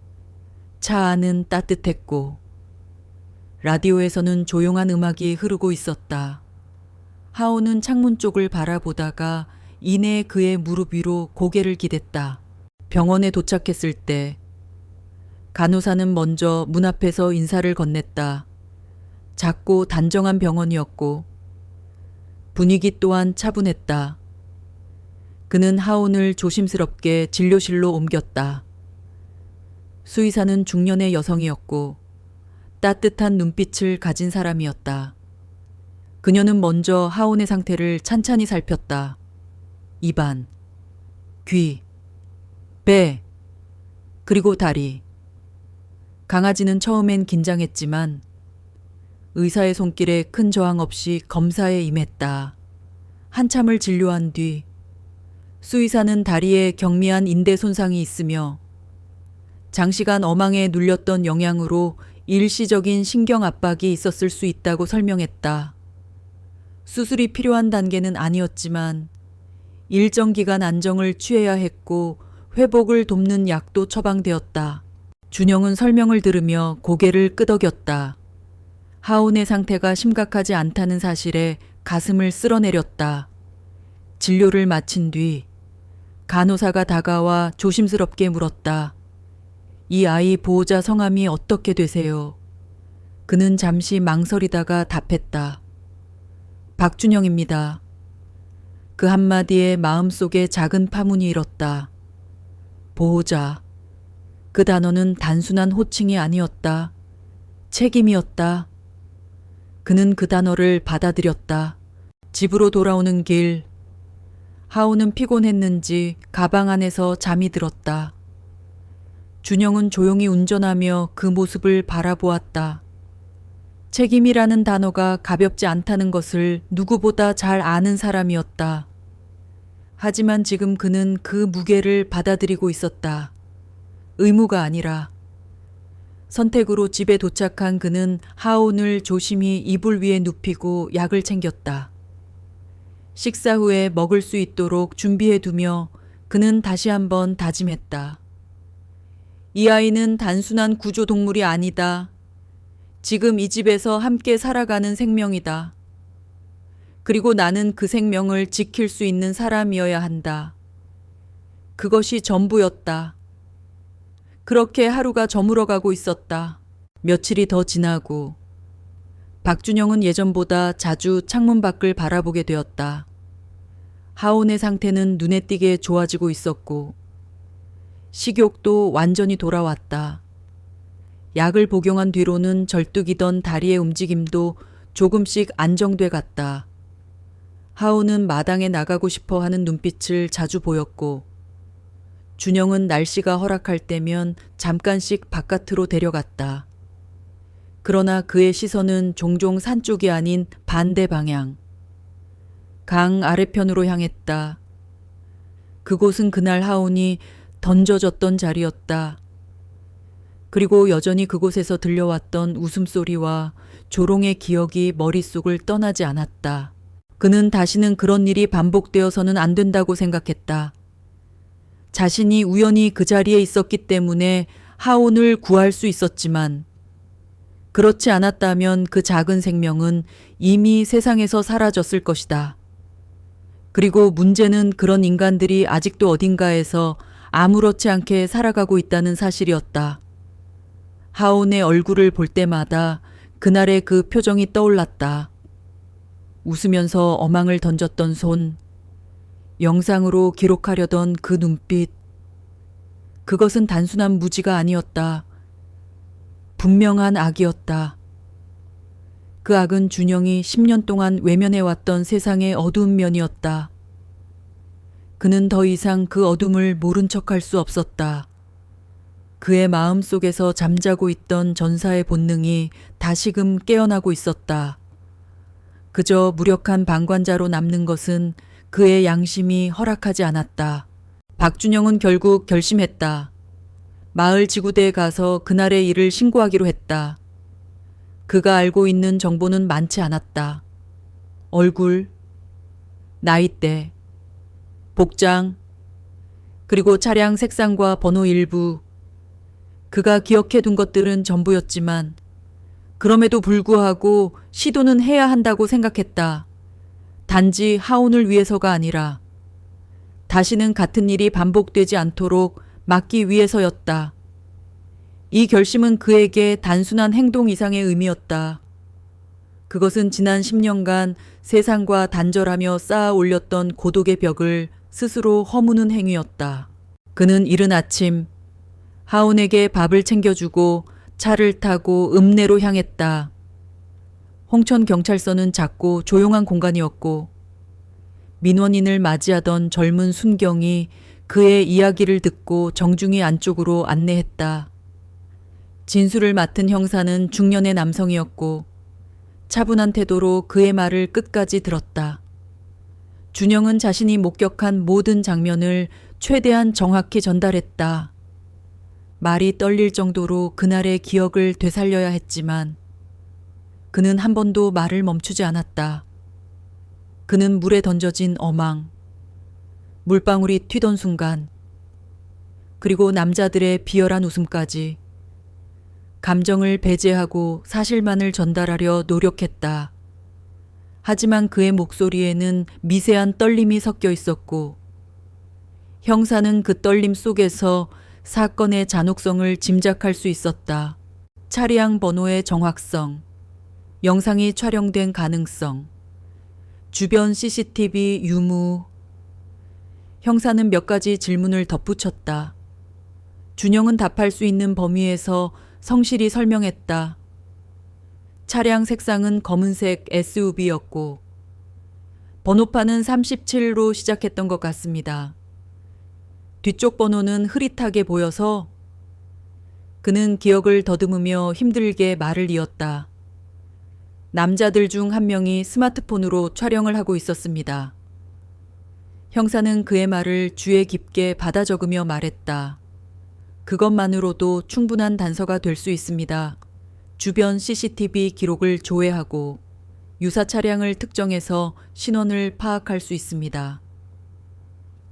차 안은 따뜻했고 라디오에서는 조용한 음악이 흐르고 있었다. 하온은 창문 쪽을 바라보다가 이내 그의 무릎 위로 고개를 기댔다. 병원에 도착했을 때 간호사는 먼저 문 앞에서 인사를 건넸다. 작고 단정한 병원이었고 분위기 또한 차분했다. 그는 하온을 조심스럽게 진료실로 옮겼다. 수의사는 중년의 여성이었고 따뜻한 눈빛을 가진 사람이었다. 그녀는 먼저 하온의 상태를 찬찬히 살폈다. 입안, 귀, 배, 그리고 다리. 강아지는 처음엔 긴장했지만 의사의 손길에 큰 저항 없이 검사에 임했다. 한참을 진료한 뒤 수의사는 다리에 경미한 인대 손상이 있으며 장시간 어망에 눌렸던 영향으로 일시적인 신경 압박이 있었을 수 있다고 설명했다. 수술이 필요한 단계는 아니었지만 일정 기간 안정을 취해야 했고 회복을 돕는 약도 처방되었다. 준영은 설명을 들으며 고개를 끄덕였다. 하온의 상태가 심각하지 않다는 사실에 가슴을 쓸어내렸다. 진료를 마친 뒤 간호사가 다가와 조심스럽게 물었다. 이 아이 보호자 성함이 어떻게 되세요? 그는 잠시 망설이다가 답했다. 박준영입니다. 그 한마디에 마음속에 작은 파문이 일었다. 보호자. 그 단어는 단순한 호칭이 아니었다. 책임이었다. 그는 그 단어를 받아들였다. 집으로 돌아오는 길, 하오는 피곤했는지 가방 안에서 잠이 들었다. 준영은 조용히 운전하며 그 모습을 바라보았다. 책임이라는 단어가 가볍지 않다는 것을 누구보다 잘 아는 사람이었다. 하지만 지금 그는 그 무게를 받아들이고 있었다. 의무가 아니라. 선택으로 집에 도착한 그는 하온을 조심히 이불 위에 눕히고 약을 챙겼다. 식사 후에 먹을 수 있도록 준비해두며 그는 다시 한번 다짐했다. 이 아이는 단순한 구조동물이 아니다. 지금 이 집에서 함께 살아가는 생명이다. 그리고 나는 그 생명을 지킬 수 있는 사람이어야 한다. 그것이 전부였다. 그렇게 하루가 저물어가고 있었다. 며칠이 더 지나고 박준영은 예전보다 자주 창문 밖을 바라보게 되었다. 하온의 상태는 눈에 띄게 좋아지고 있었고 식욕도 완전히 돌아왔다. 약을 복용한 뒤로는 절뚝이던 다리의 움직임도 조금씩 안정돼 갔다. 하온은 마당에 나가고 싶어 하는 눈빛을 자주 보였고 준영은 날씨가 허락할 때면 잠깐씩 바깥으로 데려갔다. 그러나 그의 시선은 종종 산 쪽이 아닌 반대 방향. 강 아래편으로 향했다. 그곳은 그날 하온이 던져졌던 자리였다. 그리고 여전히 그곳에서 들려왔던 웃음소리와 조롱의 기억이 머릿속을 떠나지 않았다. 그는 다시는 그런 일이 반복되어서는 안 된다고 생각했다. 자신이 우연히 그 자리에 있었기 때문에 하온을 구할 수 있었지만 그렇지 않았다면 그 작은 생명은 이미 세상에서 사라졌을 것이다. 그리고 문제는 그런 인간들이 아직도 어딘가에서 아무렇지 않게 살아가고 있다는 사실이었다. 하온의 얼굴을 볼 때마다 그날의 그 표정이 떠올랐다. 웃으면서 어망을 던졌던 손, 영상으로 기록하려던 그 눈빛. 그것은 단순한 무지가 아니었다. 분명한 악이었다. 그 악은 준영이 10년 동안 외면해왔던 세상의 어두운 면이었다. 그는 더 이상 그 어둠을 모른 척할 수 없었다. 그의 마음 속에서 잠자고 있던 전사의 본능이 다시금 깨어나고 있었다. 그저 무력한 방관자로 남는 것은 그의 양심이 허락하지 않았다. 박준영은 결국 결심했다. 마을 지구대에 가서 그날의 일을 신고하기로 했다. 그가 알고 있는 정보는 많지 않았다. 얼굴, 나이대, 복장, 그리고 차량 색상과 번호 일부. 그가 기억해둔 것들은 전부였지만 그럼에도 불구하고 시도는 해야 한다고 생각했다. 단지 하온을 위해서가 아니라 다시는 같은 일이 반복되지 않도록 막기 위해서였다. 이 결심은 그에게 단순한 행동 이상의 의미였다. 그것은 지난 10년간 세상과 단절하며 쌓아 올렸던 고독의 벽을 스스로 허무는 행위였다. 그는 이른 아침 하온에게 밥을 챙겨주고 차를 타고 읍내로 향했다. 홍천경찰서는 작고 조용한 공간이었고 민원인을 맞이하던 젊은 순경이 그의 이야기를 듣고 정중히 안쪽으로 안내했다. 진술을 맡은 형사는 중년의 남성이었고 차분한 태도로 그의 말을 끝까지 들었다. 준영은 자신이 목격한 모든 장면을 최대한 정확히 전달했다. 말이 떨릴 정도로 그날의 기억을 되살려야 했지만 그는 한 번도 말을 멈추지 않았다. 그는 물에 던져진 어망, 물방울이 튀던 순간, 그리고 남자들의 비열한 웃음까지 감정을 배제하고 사실만을 전달하려 노력했다. 하지만 그의 목소리에는 미세한 떨림이 섞여 있었고 형사는 그 떨림 속에서 사건의 잔혹성을 짐작할 수 있었다. 차량 번호의 정확성, 영상이 촬영된 가능성, 주변 CCTV 유무. 형사는 몇 가지 질문을 덧붙였다. 준영은 답할 수 있는 범위에서 성실히 설명했다. 차량 색상은 검은색 SUV였고 번호판은 37로 시작했던 것 같습니다. 뒤쪽 번호는 흐릿하게 보여서 그는 기억을 더듬으며 힘들게 말을 이었다. 남자들 중 한 명이 스마트폰으로 촬영을 하고 있었습니다. 형사는 그의 말을 주의 깊게 받아 적으며 말했다. 그것만으로도 충분한 단서가 될 수 있습니다. 주변 CCTV 기록을 조회하고 유사 차량을 특정해서 신원을 파악할 수 있습니다.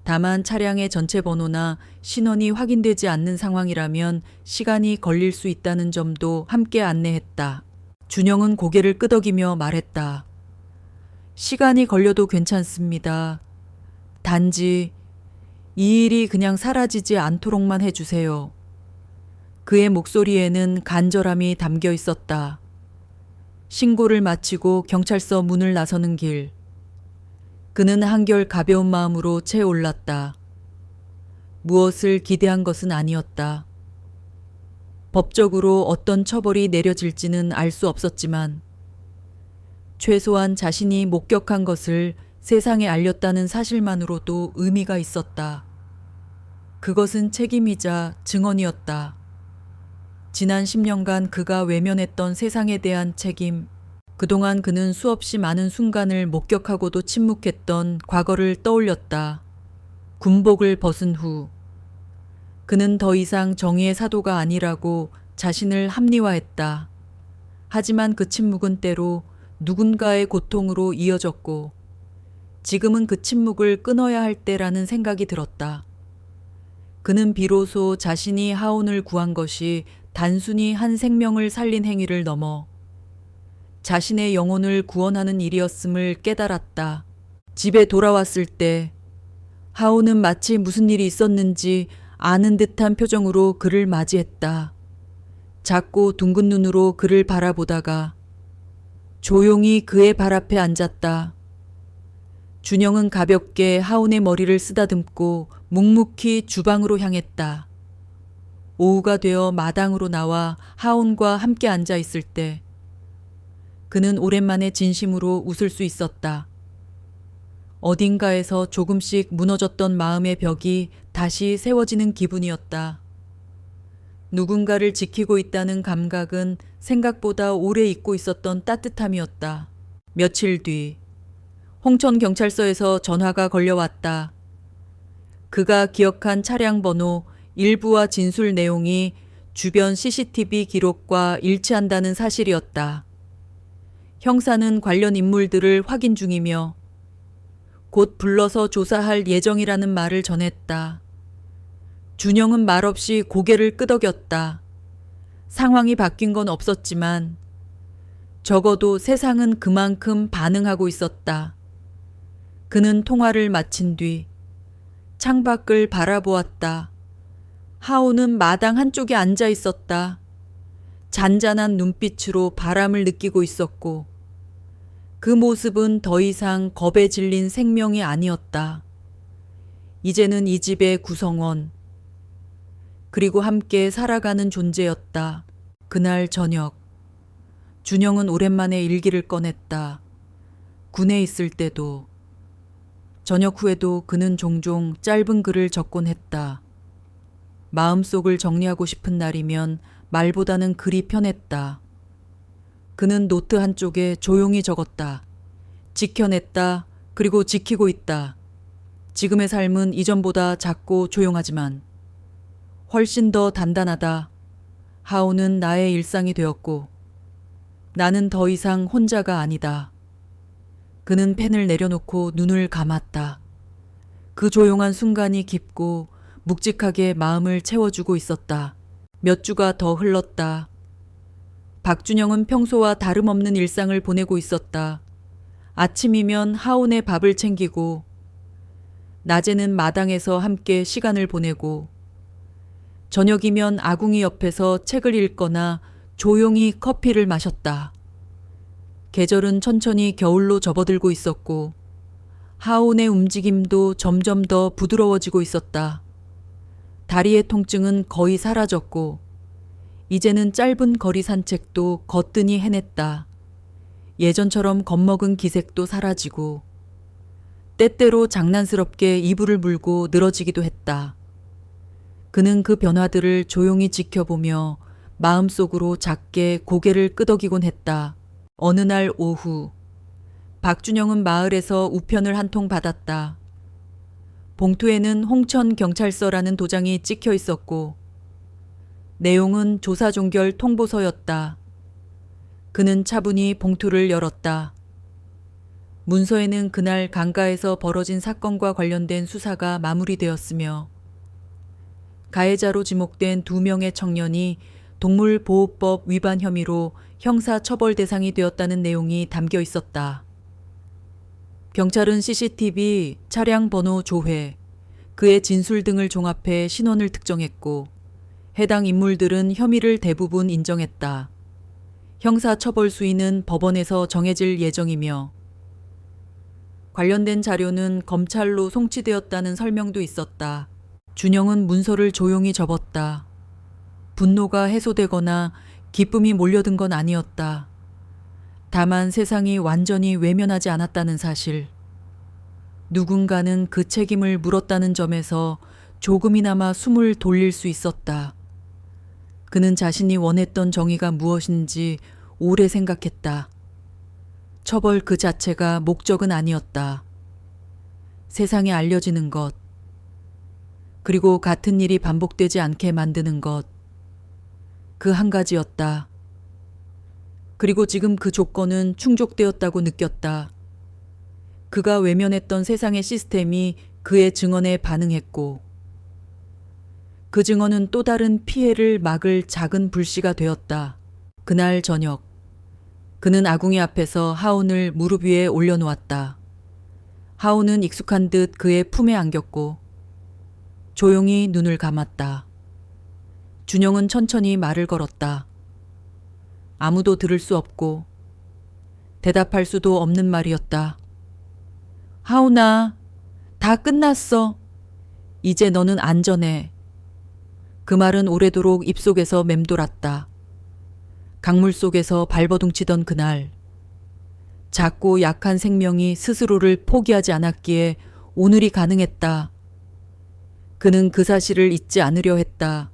다만 차량의 전체 번호나 신원이 확인되지 않는 상황이라면 시간이 걸릴 수 있다는 점도 함께 안내했다. 준영은 고개를 끄덕이며 말했다. 시간이 걸려도 괜찮습니다. 단지 이 일이 그냥 사라지지 않도록만 해주세요. 그의 목소리에는 간절함이 담겨 있었다. 신고를 마치고 경찰서 문을 나서는 길. 그는 한결 가벼운 마음으로 채올랐다. 무엇을 기대한 것은 아니었다. 법적으로 어떤 처벌이 내려질지는 알 수 없었지만 최소한 자신이 목격한 것을 세상에 알렸다는 사실만으로도 의미가 있었다. 그것은 책임이자 증언이었다. 지난 10년간 그가 외면했던 세상에 대한 책임, 그동안 그는 수없이 많은 순간을 목격하고도 침묵했던 과거를 떠올렸다. 군복을 벗은 후 그는 더 이상 정의의 사도가 아니라고 자신을 합리화했다. 하지만 그 침묵은 때로 누군가의 고통으로 이어졌고 지금은 그 침묵을 끊어야 할 때라는 생각이 들었다. 그는 비로소 자신이 하온을 구한 것이 단순히 한 생명을 살린 행위를 넘어 자신의 영혼을 구원하는 일이었음을 깨달았다. 집에 돌아왔을 때 하온은 마치 무슨 일이 있었는지 아는 듯한 표정으로 그를 맞이했다. 작고 둥근 눈으로 그를 바라보다가 조용히 그의 발 앞에 앉았다. 준영은 가볍게 하온의 머리를 쓰다듬고 묵묵히 주방으로 향했다. 오후가 되어 마당으로 나와 하온과 함께 앉아 있을 때 그는 오랜만에 진심으로 웃을 수 있었다. 어딘가에서 조금씩 무너졌던 마음의 벽이 다시 세워지는 기분이었다. 누군가를 지키고 있다는 감각은 생각보다 오래 잊고 있었던 따뜻함이었다. 며칠 뒤 홍천경찰서에서 전화가 걸려왔다. 그가 기억한 차량 번호, 일부와 진술 내용이 주변 CCTV 기록과 일치한다는 사실이었다. 형사는 관련 인물들을 확인 중이며 곧 불러서 조사할 예정이라는 말을 전했다. 준영은 말없이 고개를 끄덕였다. 상황이 바뀐 건 없었지만 적어도 세상은 그만큼 반응하고 있었다. 그는 통화를 마친 뒤 창밖을 바라보았다. 하온은 마당 한쪽에 앉아 있었다. 잔잔한 눈빛으로 바람을 느끼고 있었고 그 모습은 더 이상 겁에 질린 생명이 아니었다. 이제는 이 집의 구성원, 그리고 함께 살아가는 존재였다. 그날 저녁, 준영은 오랜만에 일기를 꺼냈다. 군에 있을 때도, 저녁 후에도 그는 종종 짧은 글을 적곤 했다. 마음속을 정리하고 싶은 날이면 말보다는 글이 편했다. 그는 노트 한쪽에 조용히 적었다. 지켜냈다. 그리고 지키고 있다. 지금의 삶은 이전보다 작고 조용하지만 훨씬 더 단단하다. 하온은 나의 일상이 되었고 나는 더 이상 혼자가 아니다. 그는 펜을 내려놓고 눈을 감았다. 그 조용한 순간이 깊고 묵직하게 마음을 채워주고 있었다. 몇 주가 더 흘렀다. 박준영은 평소와 다름없는 일상을 보내고 있었다. 아침이면 하온의 밥을 챙기고 낮에는 마당에서 함께 시간을 보내고 저녁이면 아궁이 옆에서 책을 읽거나 조용히 커피를 마셨다. 계절은 천천히 겨울로 접어들고 있었고 하온의 움직임도 점점 더 부드러워지고 있었다. 다리의 통증은 거의 사라졌고 이제는 짧은 거리 산책도 거뜬히 해냈다. 예전처럼 겁먹은 기색도 사라지고 때때로 장난스럽게 이불을 물고 늘어지기도 했다. 그는 그 변화들을 조용히 지켜보며 마음속으로 작게 고개를 끄덕이곤 했다. 어느 날 오후 박준영은 마을에서 우편을 한 통 받았다. 봉투에는 홍천경찰서라는 도장이 찍혀 있었고 내용은 조사종결 통보서였다. 그는 차분히 봉투를 열었다. 문서에는 그날 강가에서 벌어진 사건과 관련된 수사가 마무리되었으며 가해자로 지목된 2명의 청년이 동물보호법 위반 혐의로 형사처벌 대상이 되었다는 내용이 담겨 있었다. 경찰은 CCTV, 차량 번호 조회, 그의 진술 등을 종합해 신원을 특정했고 해당 인물들은 혐의를 대부분 인정했다. 형사처벌 수위는 법원에서 정해질 예정이며 관련된 자료는 검찰로 송치되었다는 설명도 있었다. 준영은 문서를 조용히 접었다. 분노가 해소되거나 기쁨이 몰려든 건 아니었다. 다만 세상이 완전히 외면하지 않았다는 사실. 누군가는 그 책임을 물었다는 점에서 조금이나마 숨을 돌릴 수 있었다. 그는 자신이 원했던 정의가 무엇인지 오래 생각했다. 처벌 그 자체가 목적은 아니었다. 세상에 알려지는 것, 그리고 같은 일이 반복되지 않게 만드는 것, 그 한 가지였다. 그리고 지금 그 조건은 충족되었다고 느꼈다. 그가 외면했던 세상의 시스템이 그의 증언에 반응했고 그 증언은 또 다른 피해를 막을 작은 불씨가 되었다. 그날 저녁 그는 아궁이 앞에서 하온을 무릎 위에 올려놓았다. 하온은 익숙한 듯 그의 품에 안겼고 조용히 눈을 감았다. 준영은 천천히 말을 걸었다. 아무도 들을 수 없고 대답할 수도 없는 말이었다. 하온아, 다 끝났어. 이제 너는 안전해. 그 말은 오래도록 입속에서 맴돌았다. 강물 속에서 발버둥치던 그날, 작고 약한 생명이 스스로를 포기하지 않았기에 오늘이 가능했다. 그는 그 사실을 잊지 않으려 했다.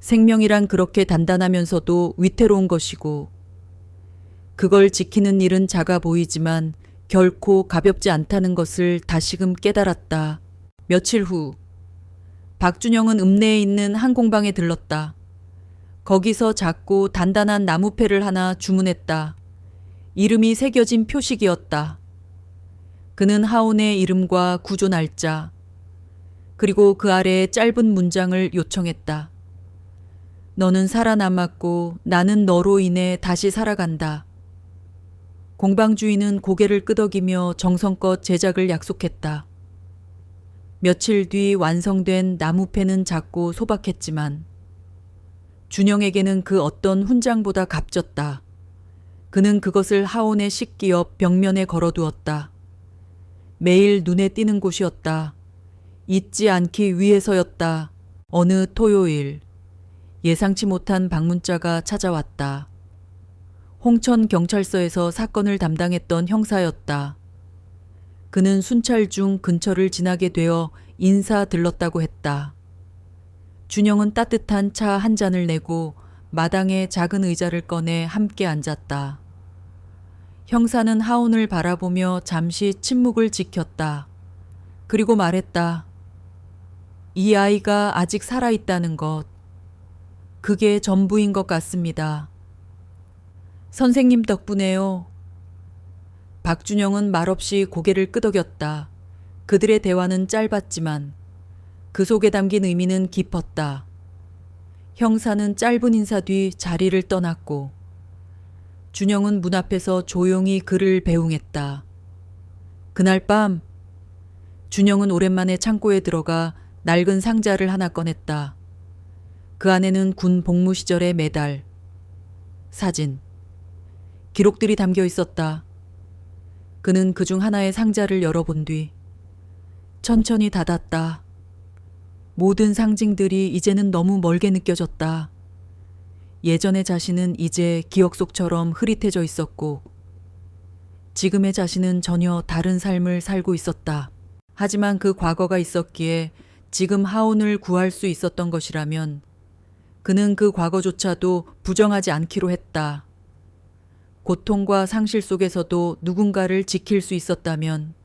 생명이란 그렇게 단단하면서도 위태로운 것이고 그걸 지키는 일은 작아 보이지만 결코 가볍지 않다는 것을 다시금 깨달았다. 며칠 후 박준영은 읍내에 있는 한 공방에 들렀다. 거기서 작고 단단한 나무패를 하나 주문했다. 이름이 새겨진 표식이었다. 그는 하온의 이름과 구조 날짜, 그리고 그 아래에 짧은 문장을 요청했다. 너는 살아남았고 나는 너로 인해 다시 살아간다. 공방 주인은 고개를 끄덕이며 정성껏 제작을 약속했다. 며칠 뒤 완성된 나무패는 작고 소박했지만 준영에게는 그 어떤 훈장보다 값졌다. 그는 그것을 하온의 식기 옆 벽면에 걸어두었다. 매일 눈에 띄는 곳이었다. 잊지 않기 위해서였다. 어느 토요일 예상치 못한 방문자가 찾아왔다. 홍천경찰서에서 사건을 담당했던 형사였다. 그는 순찰 중 근처를 지나게 되어 인사 들렀다고 했다. 준영은 따뜻한 차 한 잔을 내고 마당에 작은 의자를 꺼내 함께 앉았다. 형사는 하온을 바라보며 잠시 침묵을 지켰다. 그리고 말했다. 이 아이가 아직 살아있다는 것, 그게 전부인 것 같습니다. 선생님 덕분에요. 박준영은 말없이 고개를 끄덕였다. 그들의 대화는 짧았지만 그 속에 담긴 의미는 깊었다. 형사는 짧은 인사 뒤 자리를 떠났고 준영은 문 앞에서 조용히 그를 배웅했다. 그날 밤 준영은 오랜만에 창고에 들어가 낡은 상자를 하나 꺼냈다. 그 안에는 군 복무 시절의 메달, 사진, 기록들이 담겨 있었다. 그는 그중 하나의 상자를 열어본 뒤 천천히 닫았다. 모든 상징들이 이제는 너무 멀게 느껴졌다. 예전의 자신은 이제 기억 속처럼 흐릿해져 있었고 지금의 자신은 전혀 다른 삶을 살고 있었다. 하지만 그 과거가 있었기에 지금 하온을 구할 수 있었던 것이라면 그는 그 과거조차도 부정하지 않기로 했다. 고통과 상실 속에서도 누군가를 지킬 수 있었다면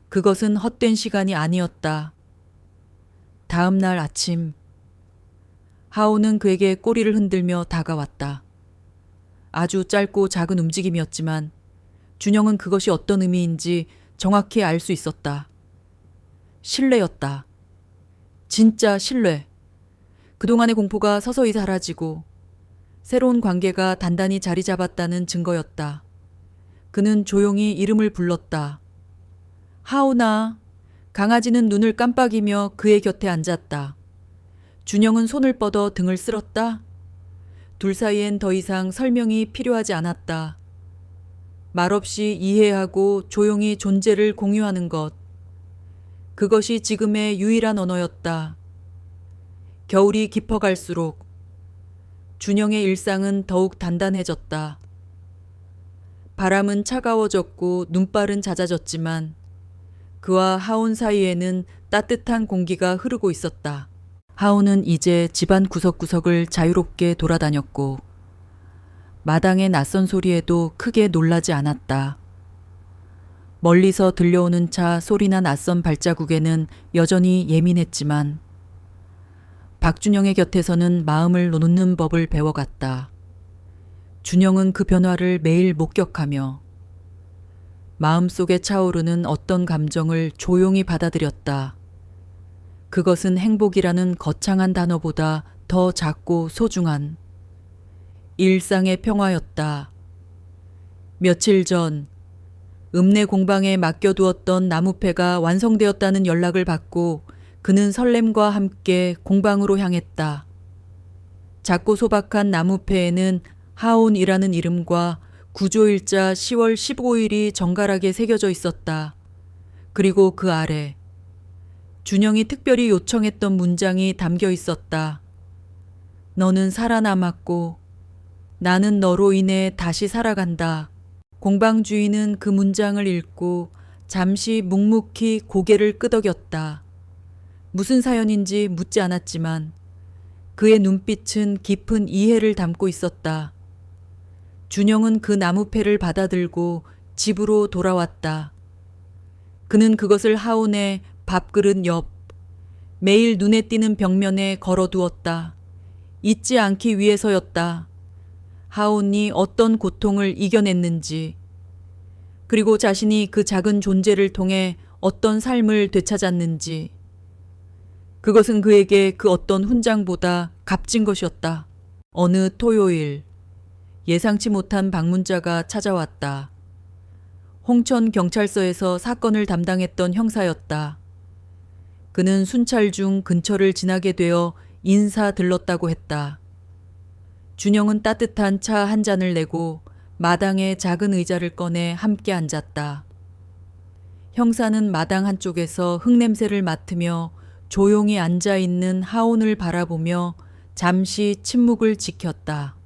그것은 헛된 시간이 아니었다. 다음 날 아침, 하온은 그에게 꼬리를 흔들며 다가왔다. 아주 짧고 작은 움직임이었지만 준영은 그것이 어떤 의미인지 정확히 알 수 있었다. 신뢰였다. 진짜 신뢰. 그동안의 공포가 서서히 사라지고 새로운 관계가 단단히 자리 잡았다는 증거였다. 그는 조용히 이름을 불렀다. 하온아. 강아지는 눈을 깜빡이며 그의 곁에 앉았다. 준영은 손을 뻗어 등을 쓸었다. 둘 사이엔 더 이상 설명이 필요하지 않았다. 말없이 이해하고 조용히 존재를 공유하는 것. 그것이 지금의 유일한 언어였다. 겨울이 깊어갈수록 준영의 일상은 더욱 단단해졌다. 바람은 차가워졌고 눈발은 잦아졌지만 그와 하온 사이에는 따뜻한 공기가 흐르고 있었다. 하온은 이제 집안 구석구석을 자유롭게 돌아다녔고 마당의 낯선 소리에도 크게 놀라지 않았다. 멀리서 들려오는 차 소리나 낯선 발자국에는 여전히 예민했지만 박준영의 곁에서는 마음을 놓는 법을 배워갔다. 준영은 그 변화를 매일 목격하며 마음속에 차오르는 어떤 감정을 조용히 받아들였다. 그것은 행복이라는 거창한 단어보다 더 작고 소중한 일상의 평화였다. 며칠 전 읍내 공방에 맡겨두었던 나무패가 완성되었다는 연락을 받고 그는 설렘과 함께 공방으로 향했다. 작고 소박한 나무패에는 하온이라는 이름과 구조일자 10월 15일이 정갈하게 새겨져 있었다. 그리고 그 아래 준영이 특별히 요청했던 문장이 담겨 있었다. 너는 살아남았고 나는 너로 인해 다시 살아간다. 공방 주인은 그 문장을 읽고 잠시 묵묵히 고개를 끄덕였다. 무슨 사연인지 묻지 않았지만 그의 눈빛은 깊은 이해를 담고 있었다. 준영은 그 나무패를 받아들고 집으로 돌아왔다. 그는 그것을 하온의 밥그릇 옆, 매일 눈에 띄는 벽면에 걸어두었다. 잊지 않기 위해서였다. 하온이 어떤 고통을 이겨냈는지, 그리고 자신이 그 작은 존재를 통해 어떤 삶을 되찾았는지, 그것은 그에게 그 어떤 훈장보다 값진 것이었다. 어느 토요일, 예상치 못한 방문자가 찾아왔다. 홍천 경찰서에서 사건을 담당했던 형사였다. 그는 순찰 중 근처를 지나게 되어 인사 들렀다고 했다. 준영은 따뜻한 차 한 잔을 내고 마당에 작은 의자를 꺼내 함께 앉았다. 형사는 마당 한쪽에서 흙냄새를 맡으며 조용히 앉아있는 하온을 바라보며 잠시 침묵을 지켰다.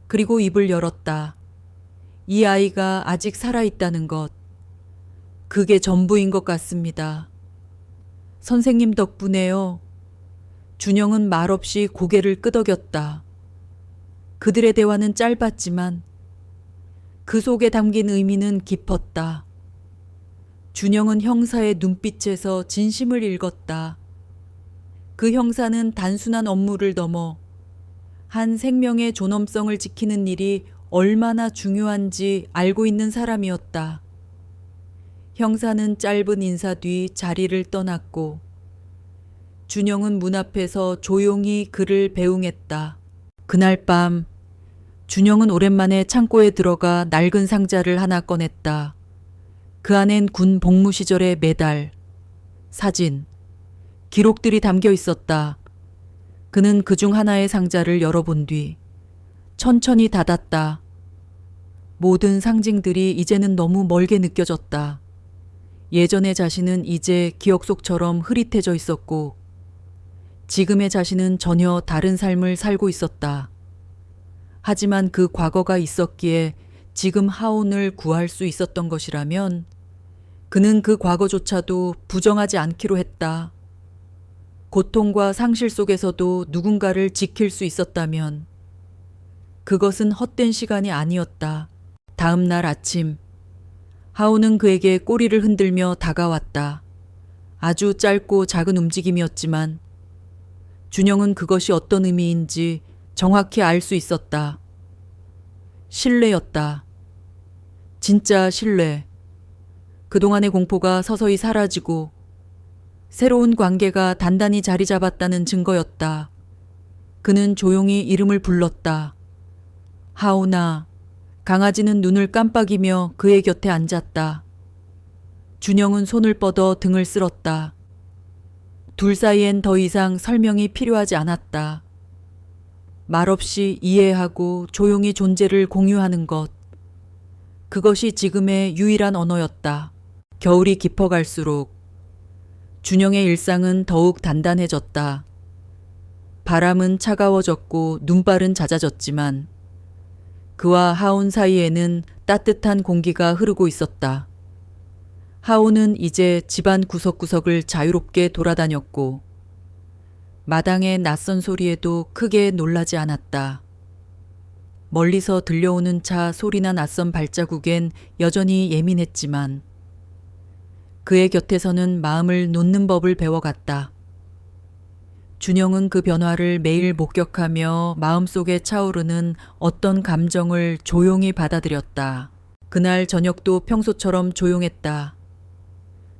그리고 입을 열었다. 이 아이가 아직 살아있다는 것. 그게 전부인 것 같습니다. 선생님 덕분에요. 준영은 말없이 고개를 끄덕였다. 그들의 대화는 짧았지만 그 속에 담긴 의미는 깊었다. 준영은 형사의 눈빛에서 진심을 읽었다. 그 형사는 단순한 업무를 넘어 한 생명의 존엄성을 지키는 일이 얼마나 중요한지 알고 있는 사람이었다. 형사는 짧은 인사 뒤 자리를 떠났고 준영은 문 앞에서 조용히 그를 배웅했다. 그날 밤 준영은 오랜만에 창고에 들어가 낡은 상자를 하나 꺼냈다. 그 안엔 군 복무 시절의 메달, 사진, 기록들이 담겨 있었다. 그는 그중 하나의 상자를 열어본 뒤 천천히 닫았다. 모든 상징들이 이제는 너무 멀게 느껴졌다. 예전의 자신은 이제 기억 속처럼 흐릿해져 있었고 지금의 자신은 전혀 다른 삶을 살고 있었다. 하지만 그 과거가 있었기에 지금 하온을 구할 수 있었던 것이라면 그는 그 과거조차도 부정하지 않기로 했다. 고통과 상실 속에서도 누군가를 지킬 수 있었다면 그것은 헛된 시간이 아니었다. 다음 날 아침, 하온은 그에게 꼬리를 흔들며 다가왔다. 아주 짧고 작은 움직임이었지만 준영은 그것이 어떤 의미인지 정확히 알 수 있었다. 신뢰였다. 진짜 신뢰. 그동안의 공포가 서서히 사라지고 새로운 관계가 단단히 자리 잡았다는 증거였다. 그는 조용히 이름을 불렀다. 하온아. 강아지는 눈을 깜빡이며 그의 곁에 앉았다. 준영은 손을 뻗어 등을 쓸었다. 둘 사이엔 더 이상 설명이 필요하지 않았다. 말없이 이해하고 조용히 존재를 공유하는 것. 그것이 지금의 유일한 언어였다. 겨울이 깊어갈수록 준영의 일상은 더욱 단단해졌다. 바람은 차가워졌고 눈발은 잦아졌지만 그와 하온 사이에는 따뜻한 공기가 흐르고 있었다. 하온은 이제 집안 구석구석을 자유롭게 돌아다녔고 마당의 낯선 소리에도 크게 놀라지 않았다. 멀리서 들려오는 차 소리나 낯선 발자국엔 여전히 예민했지만 그의 곁에서는 마음을 놓는 법을 배워갔다. 준영은 그 변화를 매일 목격하며 마음속에 차오르는 어떤 감정을 조용히 받아들였다. 그날 저녁도 평소처럼 조용했다.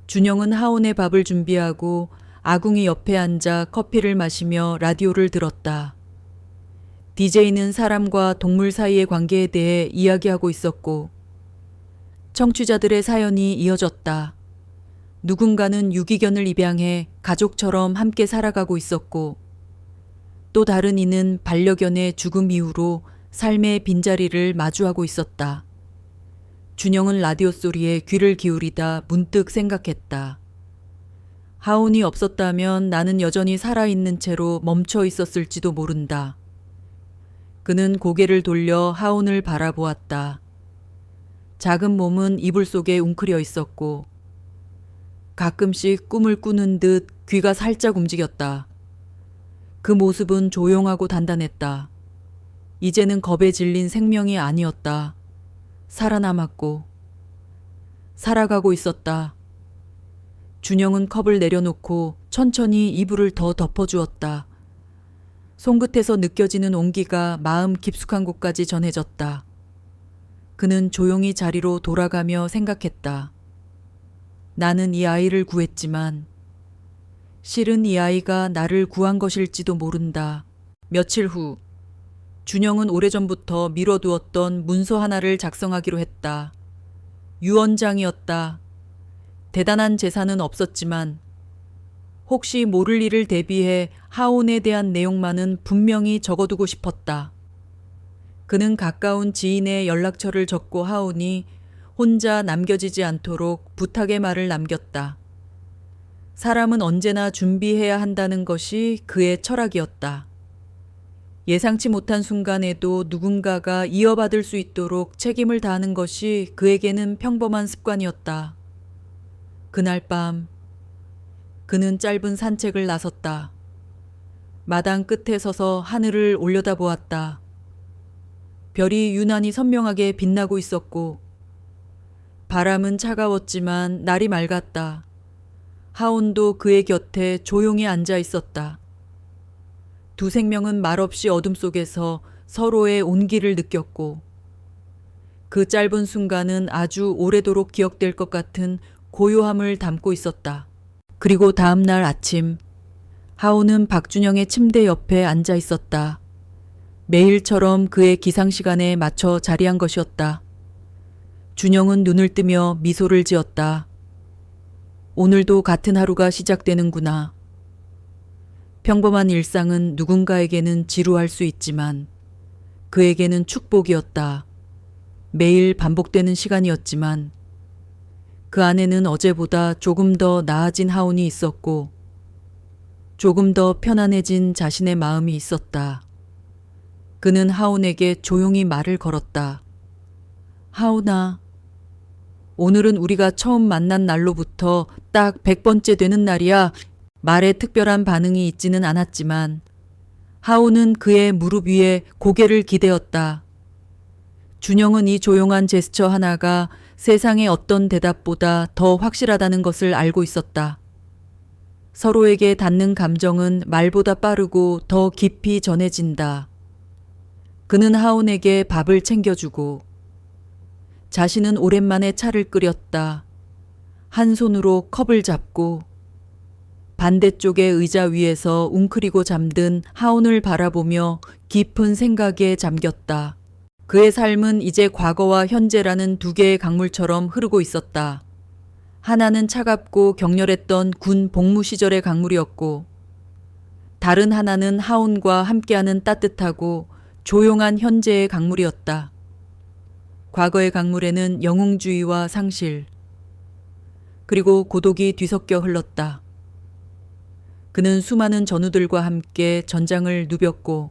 준영은 하온의 밥을 준비하고 아궁이 옆에 앉아 커피를 마시며 라디오를 들었다. DJ는 사람과 동물 사이의 관계에 대해 이야기하고 있었고 청취자들의 사연이 이어졌다. 누군가는 유기견을 입양해 가족처럼 함께 살아가고 있었고 또 다른 이는 반려견의 죽음 이후로 삶의 빈자리를 마주하고 있었다. 준영은 라디오 소리에 귀를 기울이다 문득 생각했다. 하온이 없었다면 나는 여전히 살아있는 채로 멈춰 있었을지도 모른다. 그는 고개를 돌려 하온을 바라보았다. 작은 몸은 이불 속에 웅크려 있었고 가끔씩 꿈을 꾸는 듯 귀가 살짝 움직였다. 그 모습은 조용하고 단단했다. 이제는 겁에 질린 생명이 아니었다. 살아남았고 살아가고 있었다. 준영은 컵을 내려놓고 천천히 이불을 더 덮어주었다. 손끝에서 느껴지는 온기가 마음 깊숙한 곳까지 전해졌다. 그는 조용히 자리로 돌아가며 생각했다. 나는 이 아이를 구했지만 실은 이 아이가 나를 구한 것일지도 모른다. 며칠 후 준영은 오래전부터 미뤄두었던 문서 하나를 작성하기로 했다. 유언장이었다. 대단한 재산은 없었지만 혹시 모를 일을 대비해 하온에 대한 내용만은 분명히 적어두고 싶었다. 그는 가까운 지인의 연락처를 적고 하온이 혼자 남겨지지 않도록 부탁의 말을 남겼다. 사람은 언제나 준비해야 한다는 것이 그의 철학이었다. 예상치 못한 순간에도 누군가가 이어받을 수 있도록 책임을 다하는 것이 그에게는 평범한 습관이었다. 그날 밤 그는 짧은 산책을 나섰다. 마당 끝에 서서 하늘을 올려다보았다. 별이 유난히 선명하게 빛나고 있었고 바람은 차가웠지만 날이 맑았다. 하온도 그의 곁에 조용히 앉아 있었다. 두 생명은 말없이 어둠 속에서 서로의 온기를 느꼈고 그 짧은 순간은 아주 오래도록 기억될 것 같은 고요함을 담고 있었다. 그리고 다음 날 아침 하온은 박준영의 침대 옆에 앉아 있었다. 매일처럼 그의 기상시간에 맞춰 자리한 것이었다. 준영은 눈을 뜨며 미소를 지었다. 오늘도 같은 하루가 시작되는구나. 평범한 일상은 누군가에게는 지루할 수 있지만 그에게는 축복이었다. 매일 반복되는 시간이었지만 그 안에는 어제보다 조금 더 나아진 하온이 있었고 조금 더 편안해진 자신의 마음이 있었다. 그는 하온에게 조용히 말을 걸었다. 하온아, 오늘은 우리가 처음 만난 날로부터 딱 100번째 되는 날이야. 말에 특별한 반응이 있지는 않았지만 하온은 그의 무릎 위에 고개를 기대었다. 준영은 이 조용한 제스처 하나가 세상의 어떤 대답보다 더 확실하다는 것을 알고 있었다. 서로에게 닿는 감정은 말보다 빠르고 더 깊이 전해진다. 그는 하온에게 밥을 챙겨주고 자신은 오랜만에 차를 끓였다. 한 손으로 컵을 잡고 반대쪽의 의자 위에서 웅크리고 잠든 하온을 바라보며 깊은 생각에 잠겼다. 그의 삶은 이제 과거와 현재라는 두 개의 강물처럼 흐르고 있었다. 하나는 차갑고 격렬했던 군 복무 시절의 강물이었고 다른 하나는 하온과 함께하는 따뜻하고 조용한 현재의 강물이었다. 과거의 강물에는 영웅주의와 상실, 그리고 고독이 뒤섞여 흘렀다. 그는 수많은 전우들과 함께 전장을 누볐고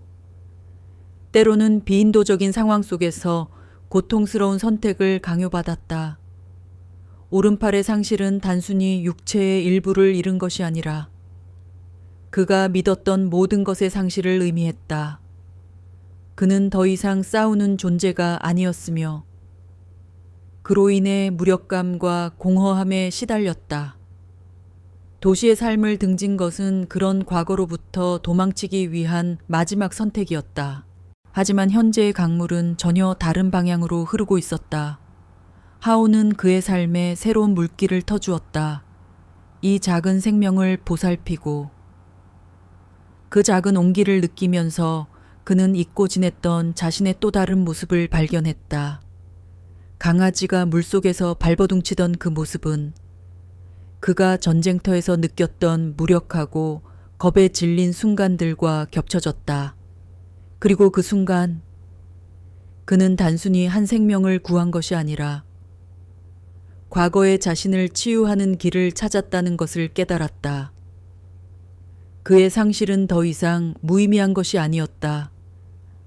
때로는 비인도적인 상황 속에서 고통스러운 선택을 강요받았다. 오른팔의 상실은 단순히 육체의 일부를 잃은 것이 아니라 그가 믿었던 모든 것의 상실을 의미했다. 그는 더 이상 싸우는 존재가 아니었으며 그로 인해 무력감과 공허함에 시달렸다. 도시의 삶을 등진 것은 그런 과거로부터 도망치기 위한 마지막 선택이었다. 하지만 현재의 강물은 전혀 다른 방향으로 흐르고 있었다. 하온은 그의 삶에 새로운 물길을 터주었다. 이 작은 생명을 보살피고 그 작은 온기를 느끼면서 그는 잊고 지냈던 자신의 또 다른 모습을 발견했다. 강아지가 물속에서 발버둥치던 그 모습은 그가 전쟁터에서 느꼈던 무력하고 겁에 질린 순간들과 겹쳐졌다. 그리고 그 순간 그는 단순히 한 생명을 구한 것이 아니라 과거의 자신을 치유하는 길을 찾았다는 것을 깨달았다. 그의 상실은 더 이상 무의미한 것이 아니었다.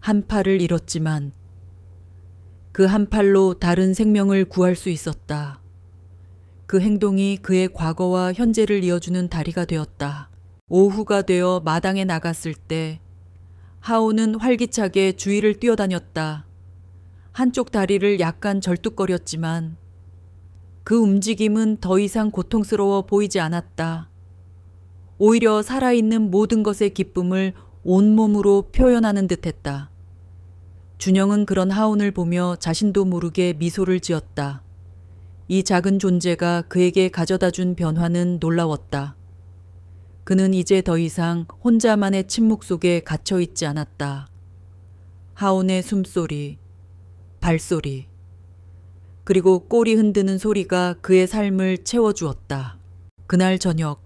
한 팔을 잃었지만 그 한 팔로 다른 생명을 구할 수 있었다. 그 행동이 그의 과거와 현재를 이어주는 다리가 되었다. 오후가 되어 마당에 나갔을 때 하온은 활기차게 주위를 뛰어다녔다. 한쪽 다리를 약간 절뚝거렸지만 그 움직임은 더 이상 고통스러워 보이지 않았다. 오히려 살아있는 모든 것의 기쁨을 온몸으로 표현하는 듯했다. 준영은 그런 하온을 보며 자신도 모르게 미소를 지었다. 이 작은 존재가 그에게 가져다 준 변화는 놀라웠다. 그는 이제 더 이상 혼자만의 침묵 속에 갇혀 있지 않았다. 하온의 숨소리, 발소리, 그리고 꼬리 흔드는 소리가 그의 삶을 채워주었다. 그날 저녁,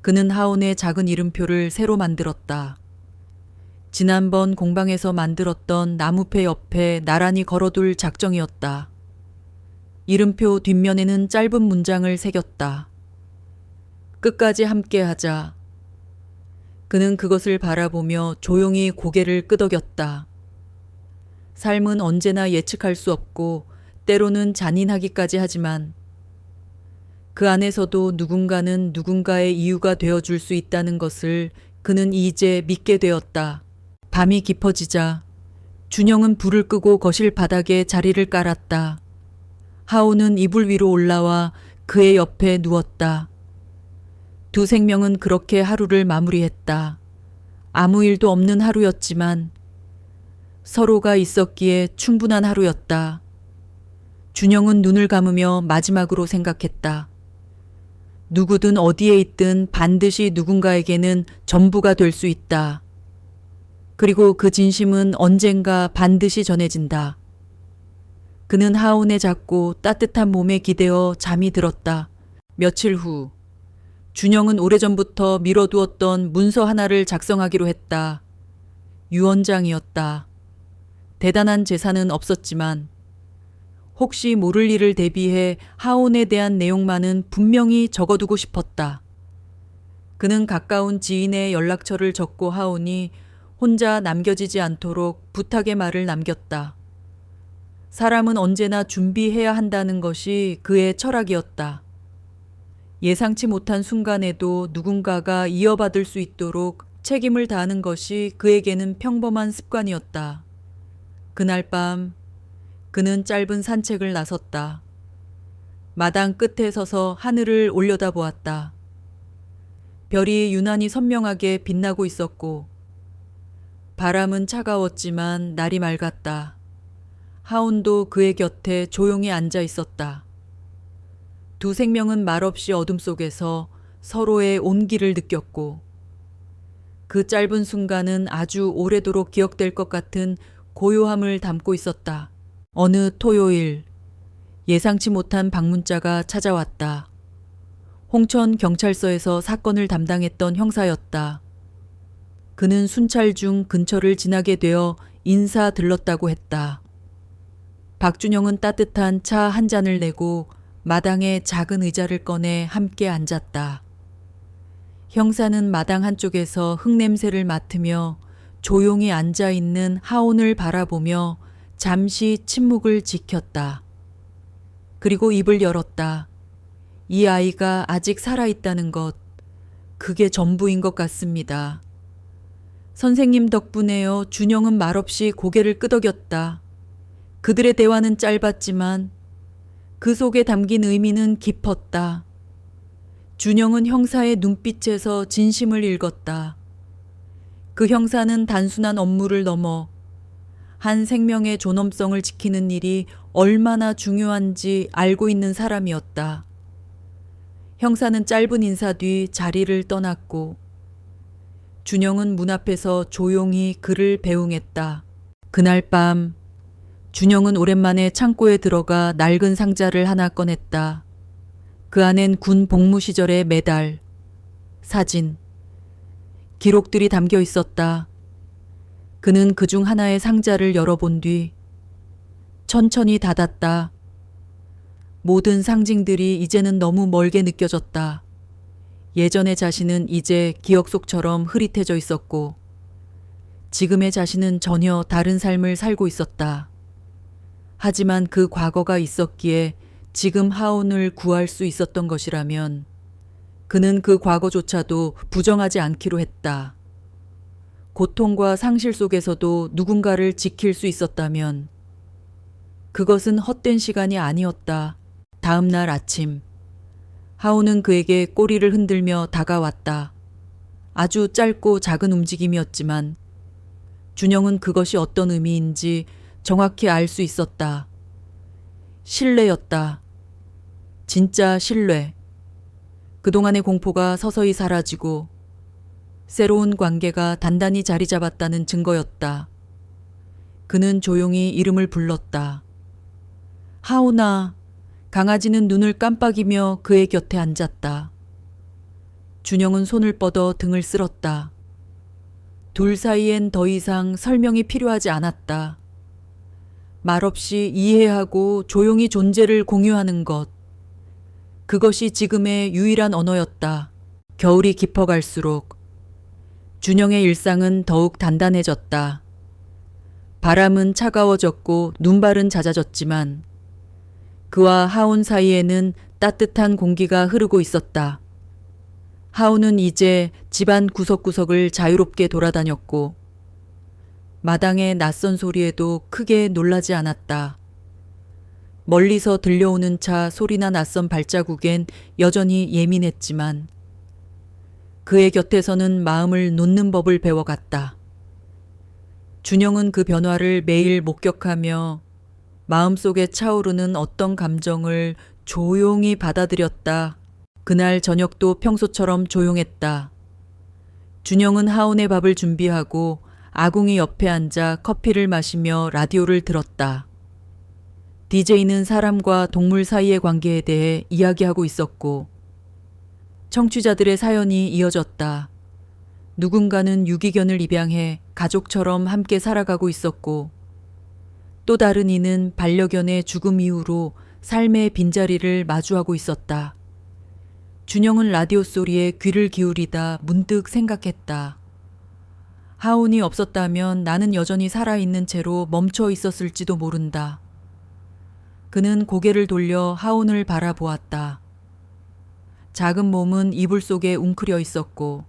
그는 하온의 작은 이름표를 새로 만들었다. 지난번 공방에서 만들었던 나무패 옆에 나란히 걸어둘 작정이었다. 이름표 뒷면에는 짧은 문장을 새겼다. 끝까지 함께하자. 그는 그것을 바라보며 조용히 고개를 끄덕였다. 삶은 언제나 예측할 수 없고 때로는 잔인하기까지 하지만 그 안에서도 누군가는 누군가의 이유가 되어줄 수 있다는 것을 그는 이제 믿게 되었다. 밤이 깊어지자 준영은 불을 끄고 거실 바닥에 자리를 깔았다. 하온은 이불 위로 올라와 그의 옆에 누웠다. 두 생명은 그렇게 하루를 마무리했다. 아무 일도 없는 하루였지만 서로가 있었기에 충분한 하루였다. 준영은 눈을 감으며 마지막으로 생각했다. 누구든 어디에 있든 반드시 누군가에게는 전부가 될 수 있다. 그리고 그 진심은 언젠가 반드시 전해진다. 그는 하온의 작고 따뜻한 몸에 기대어 잠이 들었다. 며칠 후 준영은 오래전부터 미뤄두었던 문서 하나를 작성하기로 했다. 유언장이었다. 대단한 재산은 없었지만 혹시 모를 일을 대비해 하온에 대한 내용만은 분명히 적어두고 싶었다. 그는 가까운 지인의 연락처를 적고 하온이 혼자 남겨지지 않도록 부탁의 말을 남겼다. 사람은 언제나 준비해야 한다는 것이 그의 철학이었다. 예상치 못한 순간에도 누군가가 이어받을 수 있도록 책임을 다하는 것이 그에게는 평범한 습관이었다. 그날 밤 그는 짧은 산책을 나섰다. 마당 끝에 서서 하늘을 올려다보았다. 별이 유난히 선명하게 빛나고 있었고 바람은 차가웠지만 날이 맑았다. 하온도 그의 곁에 조용히 앉아 있었다. 두 생명은 말없이 어둠 속에서 서로의 온기를 느꼈고 그 짧은 순간은 아주 오래도록 기억될 것 같은 고요함을 담고 있었다. 어느 토요일 예상치 못한 방문자가 찾아왔다. 홍천 경찰서에서 사건을 담당했던 형사였다. 그는 순찰 중 근처를 지나게 되어 인사 들렀다고 했다. 박준영은 따뜻한 차 한 잔을 내고 마당에 작은 의자를 꺼내 함께 앉았다. 형사는 마당 한쪽에서 흙냄새를 맡으며 조용히 앉아 있는 하온을 바라보며 잠시 침묵을 지켰다. 그리고 입을 열었다. 이 아이가 아직 살아있다는 것, 그게 전부인 것 같습니다. 선생님 덕분에요. 준영은 말없이 고개를 끄덕였다. 그들의 대화는 짧았지만 그 속에 담긴 의미는 깊었다. 준영은 형사의 눈빛에서 진심을 읽었다. 그 형사는 단순한 업무를 넘어 한 생명의 존엄성을 지키는 일이 얼마나 중요한지 알고 있는 사람이었다. 형사는 짧은 인사 뒤 자리를 떠났고 준영은 문 앞에서 조용히 그를 배웅했다. 그날 밤 준영은 오랜만에 창고에 들어가 낡은 상자를 하나 꺼냈다. 그 안엔 군 복무 시절의 메달, 사진, 기록들이 담겨 있었다. 그는 그중 하나의 상자를 열어본 뒤 천천히 닫았다. 모든 상징들이 이제는 너무 멀게 느껴졌다. 예전의 자신은 이제 기억 속처럼 흐릿해져 있었고 지금의 자신은 전혀 다른 삶을 살고 있었다. 하지만 그 과거가 있었기에 지금 하온을 구할 수 있었던 것이라면 그는 그 과거조차도 부정하지 않기로 했다. 고통과 상실 속에서도 누군가를 지킬 수 있었다면 그것은 헛된 시간이 아니었다. 다음 날 아침 하온은 그에게 꼬리를 흔들며 다가왔다. 아주 짧고 작은 움직임이었지만 준영은 그것이 어떤 의미인지 정확히 알 수 있었다. 신뢰였다. 진짜 신뢰. 그동안의 공포가 서서히 사라지고 새로운 관계가 단단히 자리 잡았다는 증거였다. 그는 조용히 이름을 불렀다. 하온아. 강아지는 눈을 깜빡이며 그의 곁에 앉았다. 준영은 손을 뻗어 등을 쓸었다. 둘 사이엔 더 이상 설명이 필요하지 않았다. 말없이 이해하고 조용히 존재를 공유하는 것. 그것이 지금의 유일한 언어였다. 겨울이 깊어갈수록 준영의 일상은 더욱 단단해졌다. 바람은 차가워졌고 눈발은 잦아졌지만 그와 하온 사이에는 따뜻한 공기가 흐르고 있었다. 하온은 이제 집안 구석구석을 자유롭게 돌아다녔고 마당의 낯선 소리에도 크게 놀라지 않았다. 멀리서 들려오는 차 소리나 낯선 발자국엔 여전히 예민했지만 그의 곁에서는 마음을 놓는 법을 배워갔다. 준영은 그 변화를 매일 목격하며 마음속에 차오르는 어떤 감정을 조용히 받아들였다. 그날 저녁도 평소처럼 조용했다. 준영은 하온의 밥을 준비하고 아궁이 옆에 앉아 커피를 마시며 라디오를 들었다. DJ는 사람과 동물 사이의 관계에 대해 이야기하고 있었고 청취자들의 사연이 이어졌다. 누군가는 유기견을 입양해 가족처럼 함께 살아가고 있었고 또 다른 이는 반려견의 죽음 이후로 삶의 빈자리를 마주하고 있었다. 준영은 라디오 소리에 귀를 기울이다 문득 생각했다. 하온이 없었다면 나는 여전히 살아있는 채로 멈춰 있었을지도 모른다. 그는 고개를 돌려 하온을 바라보았다. 작은 몸은 이불 속에 웅크려 있었고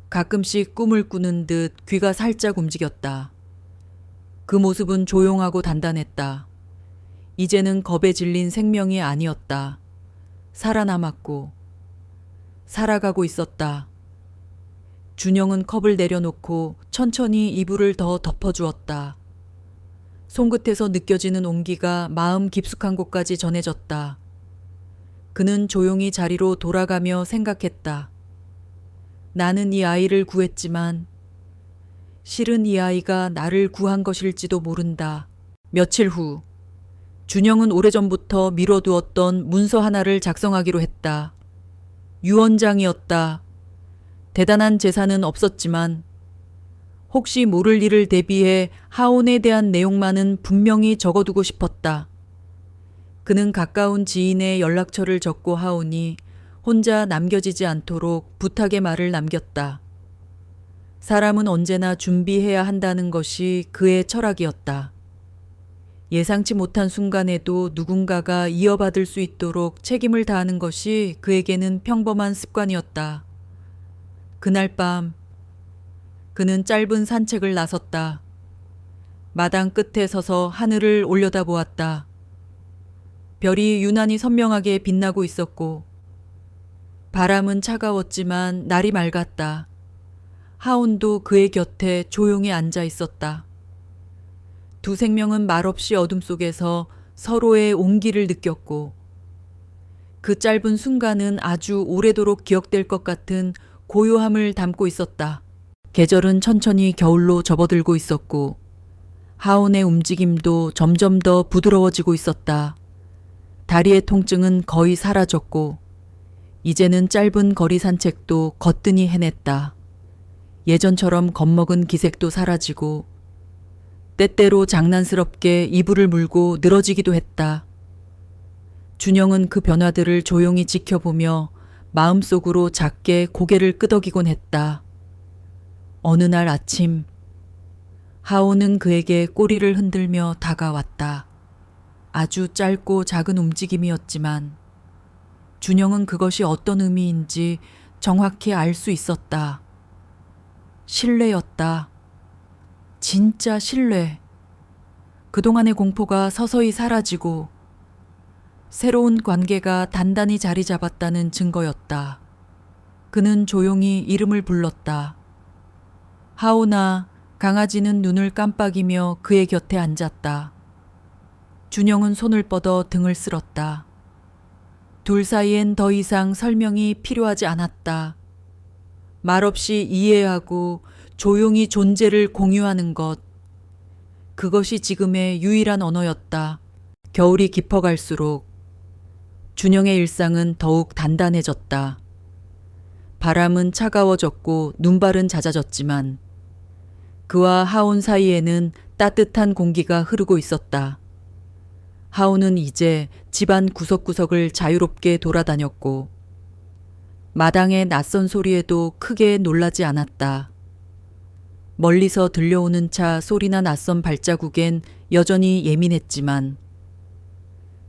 가끔씩 꿈을 꾸는 듯 귀가 살짝 움직였다. 그 모습은 조용하고 단단했다. 이제는 겁에 질린 생명이 아니었다. 살아남았고 살아가고 있었다. 준영은 컵을 내려놓고 천천히 이불을 더 덮어주었다. 손끝에서 느껴지는 온기가 마음 깊숙한 곳까지 전해졌다. 그는 조용히 자리로 돌아가며 생각했다. 나는 이 아이를 구했지만 실은 이 아이가 나를 구한 것일지도 모른다. 며칠 후 준영은 오래전부터 미뤄두었던 문서 하나를 작성하기로 했다. 유언장이었다. 대단한 재산은 없었지만 혹시 모를 일을 대비해 하온에 대한 내용만은 분명히 적어두고 싶었다. 그는 가까운 지인의 연락처를 적고 하온이 혼자 남겨지지 않도록 부탁의 말을 남겼다. 사람은 언제나 준비해야 한다는 것이 그의 철학이었다. 예상치 못한 순간에도 누군가가 이어받을 수 있도록 책임을 다하는 것이 그에게는 평범한 습관이었다. 그날 밤 그는 짧은 산책을 나섰다. 마당 끝에 서서 하늘을 올려다보았다. 별이 유난히 선명하게 빛나고 있었고 바람은 차가웠지만 날이 맑았다. 하온도 그의 곁에 조용히 앉아 있었다. 두 생명은 말없이 어둠 속에서 서로의 온기를 느꼈고 그 짧은 순간은 아주 오래도록 기억될 것 같은 고요함을 담고 있었다. 계절은 천천히 겨울로 접어들고 있었고 하온의 움직임도 점점 더 부드러워지고 있었다. 다리의 통증은 거의 사라졌고 이제는 짧은 거리 산책도 거뜬히 해냈다. 예전처럼 겁먹은 기색도 사라지고 때때로 장난스럽게 이불을 물고 늘어지기도 했다. 준영은 그 변화들을 조용히 지켜보며 마음속으로 작게 고개를 끄덕이곤 했다. 어느 날 아침 하온은 그에게 꼬리를 흔들며 다가왔다. 아주 짧고 작은 움직임이었지만 준영은 그것이 어떤 의미인지 정확히 알 수 있었다. 신뢰였다. 진짜 신뢰. 그동안의 공포가 서서히 사라지고 새로운 관계가 단단히 자리 잡았다는 증거였다. 그는 조용히 이름을 불렀다. 하온아. 강아지는 눈을 깜빡이며 그의 곁에 앉았다. 준영은 손을 뻗어 등을 쓸었다. 둘 사이엔 더 이상 설명이 필요하지 않았다. 말없이 이해하고 조용히 존재를 공유하는 것. 그것이 지금의 유일한 언어였다. 겨울이 깊어갈수록 준영의 일상은 더욱 단단해졌다. 바람은 차가워졌고 눈발은 잦아졌지만 그와 하온 사이에는 따뜻한 공기가 흐르고 있었다. 하온은 이제 집안 구석구석을 자유롭게 돌아다녔고 마당의 낯선 소리에도 크게 놀라지 않았다. 멀리서 들려오는 차 소리나 낯선 발자국엔 여전히 예민했지만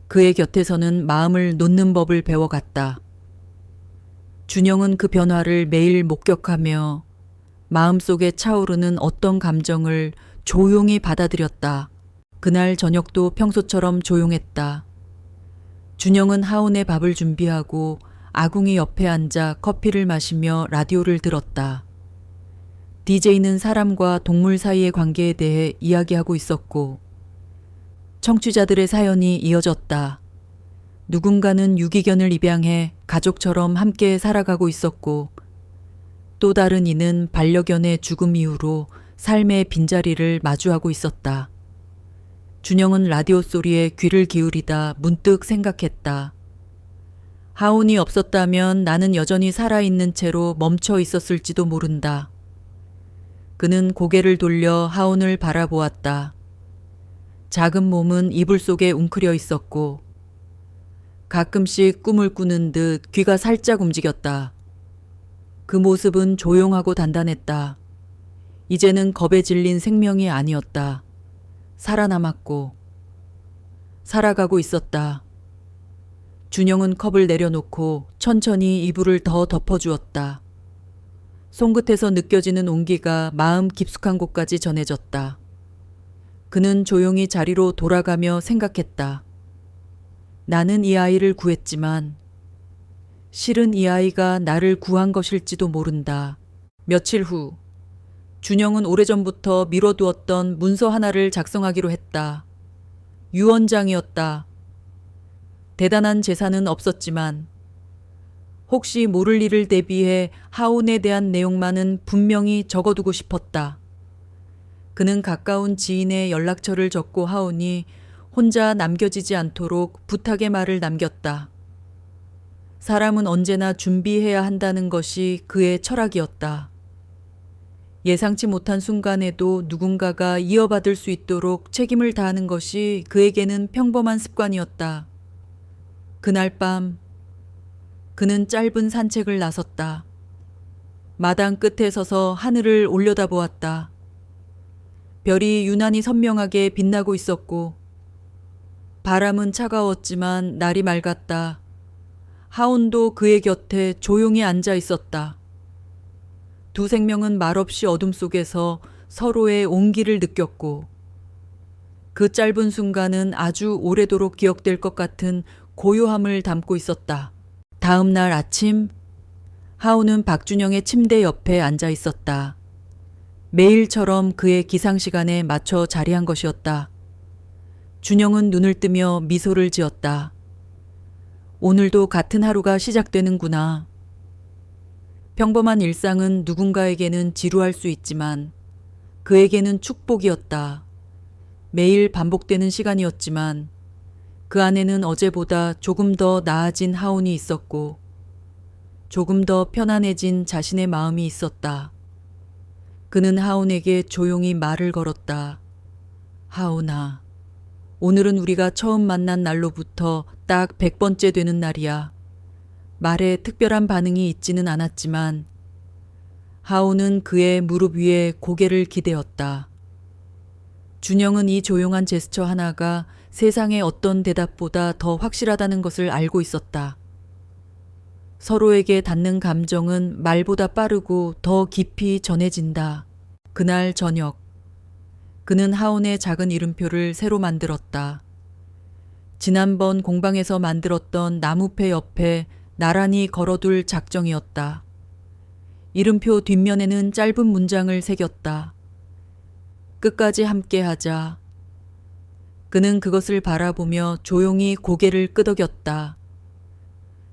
그의 곁에서는 마음을 놓는 법을 배워갔다. 준영은 그 변화를 매일 목격하며 마음속에 차오르는 어떤 감정을 조용히 받아들였다. 그날 저녁도 평소처럼 조용했다. 준영은 하온의 밥을 준비하고 아궁이 옆에 앉아 커피를 마시며 라디오를 들었다. DJ는 사람과 동물 사이의 관계에 대해 이야기하고 있었고 청취자들의 사연이 이어졌다. 누군가는 유기견을 입양해 가족처럼 함께 살아가고 있었고 또 다른 이는 반려견의 죽음 이후로 삶의 빈자리를 마주하고 있었다. 준영은 라디오 소리에 귀를 기울이다 문득 생각했다. 하온이 없었다면 나는 여전히 살아있는 채로 멈춰 있었을지도 모른다. 그는 고개를 돌려 하온을 바라보았다. 작은 몸은 이불 속에 웅크려 있었고 가끔씩 꿈을 꾸는 듯 귀가 살짝 움직였다. 그 모습은 조용하고 단단했다. 이제는 겁에 질린 생명이 아니었다. 살아남았고 살아가고 있었다. 준영은 컵을 내려놓고 천천히 이불을 더 덮어주었다. 손끝에서 느껴지는 온기가 마음 깊숙한 곳까지 전해졌다. 그는 조용히 자리로 돌아가며 생각했다. 나는 이 아이를 구했지만 실은 이 아이가 나를 구한 것일지도 모른다. 며칠 후 준영은 오래전부터 미뤄두었던 문서 하나를 작성하기로 했다. 유언장이었다. 대단한 재산은 없었지만 혹시 모를 일을 대비해 하온에 대한 내용만은 분명히 적어두고 싶었다. 그는 가까운 지인의 연락처를 적고 하온이 혼자 남겨지지 않도록 부탁의 말을 남겼다. 사람은 언제나 준비해야 한다는 것이 그의 철학이었다. 예상치 못한 순간에도 누군가가 이어받을 수 있도록 책임을 다하는 것이 그에게는 평범한 습관이었다. 그날 밤 그는 짧은 산책을 나섰다. 마당 끝에 서서 하늘을 올려다보았다. 별이 유난히 선명하게 빛나고 있었고 바람은 차가웠지만 날이 맑았다. 하온도 그의 곁에 조용히 앉아 있었다. 두 생명은 말없이 어둠 속에서 서로의 온기를 느꼈고 그 짧은 순간은 아주 오래도록 기억될 것 같은 고요함을 담고 있었다. 다음 날 아침 하온은 박준영의 침대 옆에 앉아 있었다. 매일처럼 그의 기상시간에 맞춰 자리한 것이었다. 준영은 눈을 뜨며 미소를 지었다. 오늘도 같은 하루가 시작되는구나. 평범한 일상은 누군가에게는 지루할 수 있지만 그에게는 축복이었다. 매일 반복되는 시간이었지만 그 안에는 어제보다 조금 더 나아진 하온이 있었고 조금 더 편안해진 자신의 마음이 있었다. 그는 하온에게 조용히 말을 걸었다. 하온아, 오늘은 우리가 처음 만난 날로부터 딱 100번째 되는 날이야. 말에 특별한 반응이 있지는 않았지만 하온은 그의 무릎 위에 고개를 기대었다. 준영은 이 조용한 제스처 하나가 세상의 어떤 대답보다 더 확실하다는 것을 알고 있었다. 서로에게 닿는 감정은 말보다 빠르고 더 깊이 전해진다. 그날 저녁, 그는 하온의 작은 이름표를 새로 만들었다. 지난번 공방에서 만들었던 나무패 옆에 나란히 걸어둘 작정이었다. 이름표 뒷면에는 짧은 문장을 새겼다. 끝까지 함께하자. 그는 그것을 바라보며 조용히 고개를 끄덕였다.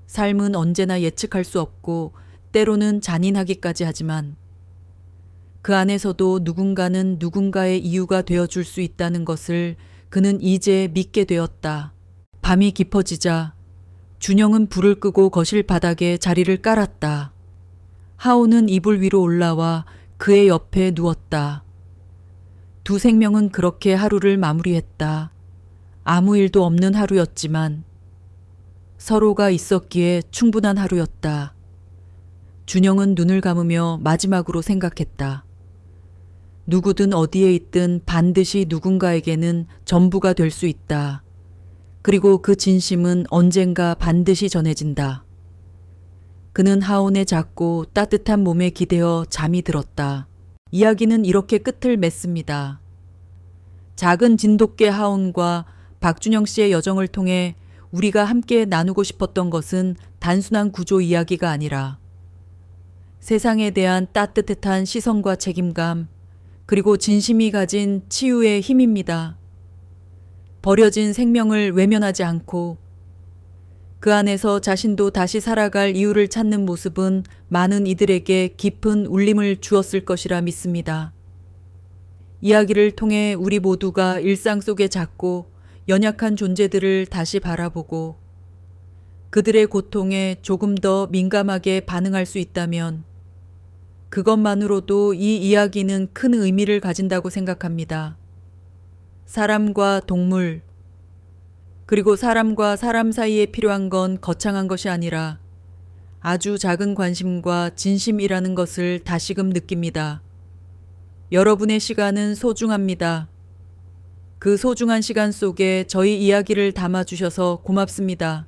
삶은 언제나 예측할 수 없고 때로는 잔인하기까지 하지만 그 안에서도 누군가는 누군가의 이유가 되어줄 수 있다는 것을 그는 이제 믿게 되었다. 밤이 깊어지자 준영은 불을 끄고 거실 바닥에 자리를 깔았다. 하온은 이불 위로 올라와 그의 옆에 누웠다. 두 생명은 그렇게 하루를 마무리했다. 아무 일도 없는 하루였지만 서로가 있었기에 충분한 하루였다. 준영은 눈을 감으며 마지막으로 생각했다. 누구든 어디에 있든 반드시 누군가에게는 전부가 될 수 있다. 그리고 그 진심은 언젠가 반드시 전해진다. 그는 하온의 작고 따뜻한 몸에 기대어 잠이 들었다. 이야기는 이렇게 끝을 맺습니다. 작은 진돗개 하온과 박준영 씨의 여정을 통해 우리가 함께 나누고 싶었던 것은 단순한 구조 이야기가 아니라 세상에 대한 따뜻한 시선과 책임감, 그리고 진심이 가진 치유의 힘입니다. 버려진 생명을 외면하지 않고 그 안에서 자신도 다시 살아갈 이유를 찾는 모습은 많은 이들에게 깊은 울림을 주었을 것이라 믿습니다. 이야기를 통해 우리 모두가 일상 속의 작고 연약한 존재들을 다시 바라보고 그들의 고통에 조금 더 민감하게 반응할 수 있다면 그것만으로도 이 이야기는 큰 의미를 가진다고 생각합니다. 사람과 동물, 그리고 사람과 사람 사이에 필요한 건 거창한 것이 아니라 아주 작은 관심과 진심이라는 것을 다시금 느낍니다. 여러분의 시간은 소중합니다. 그 소중한 시간 속에 저희 이야기를 담아주셔서 고맙습니다.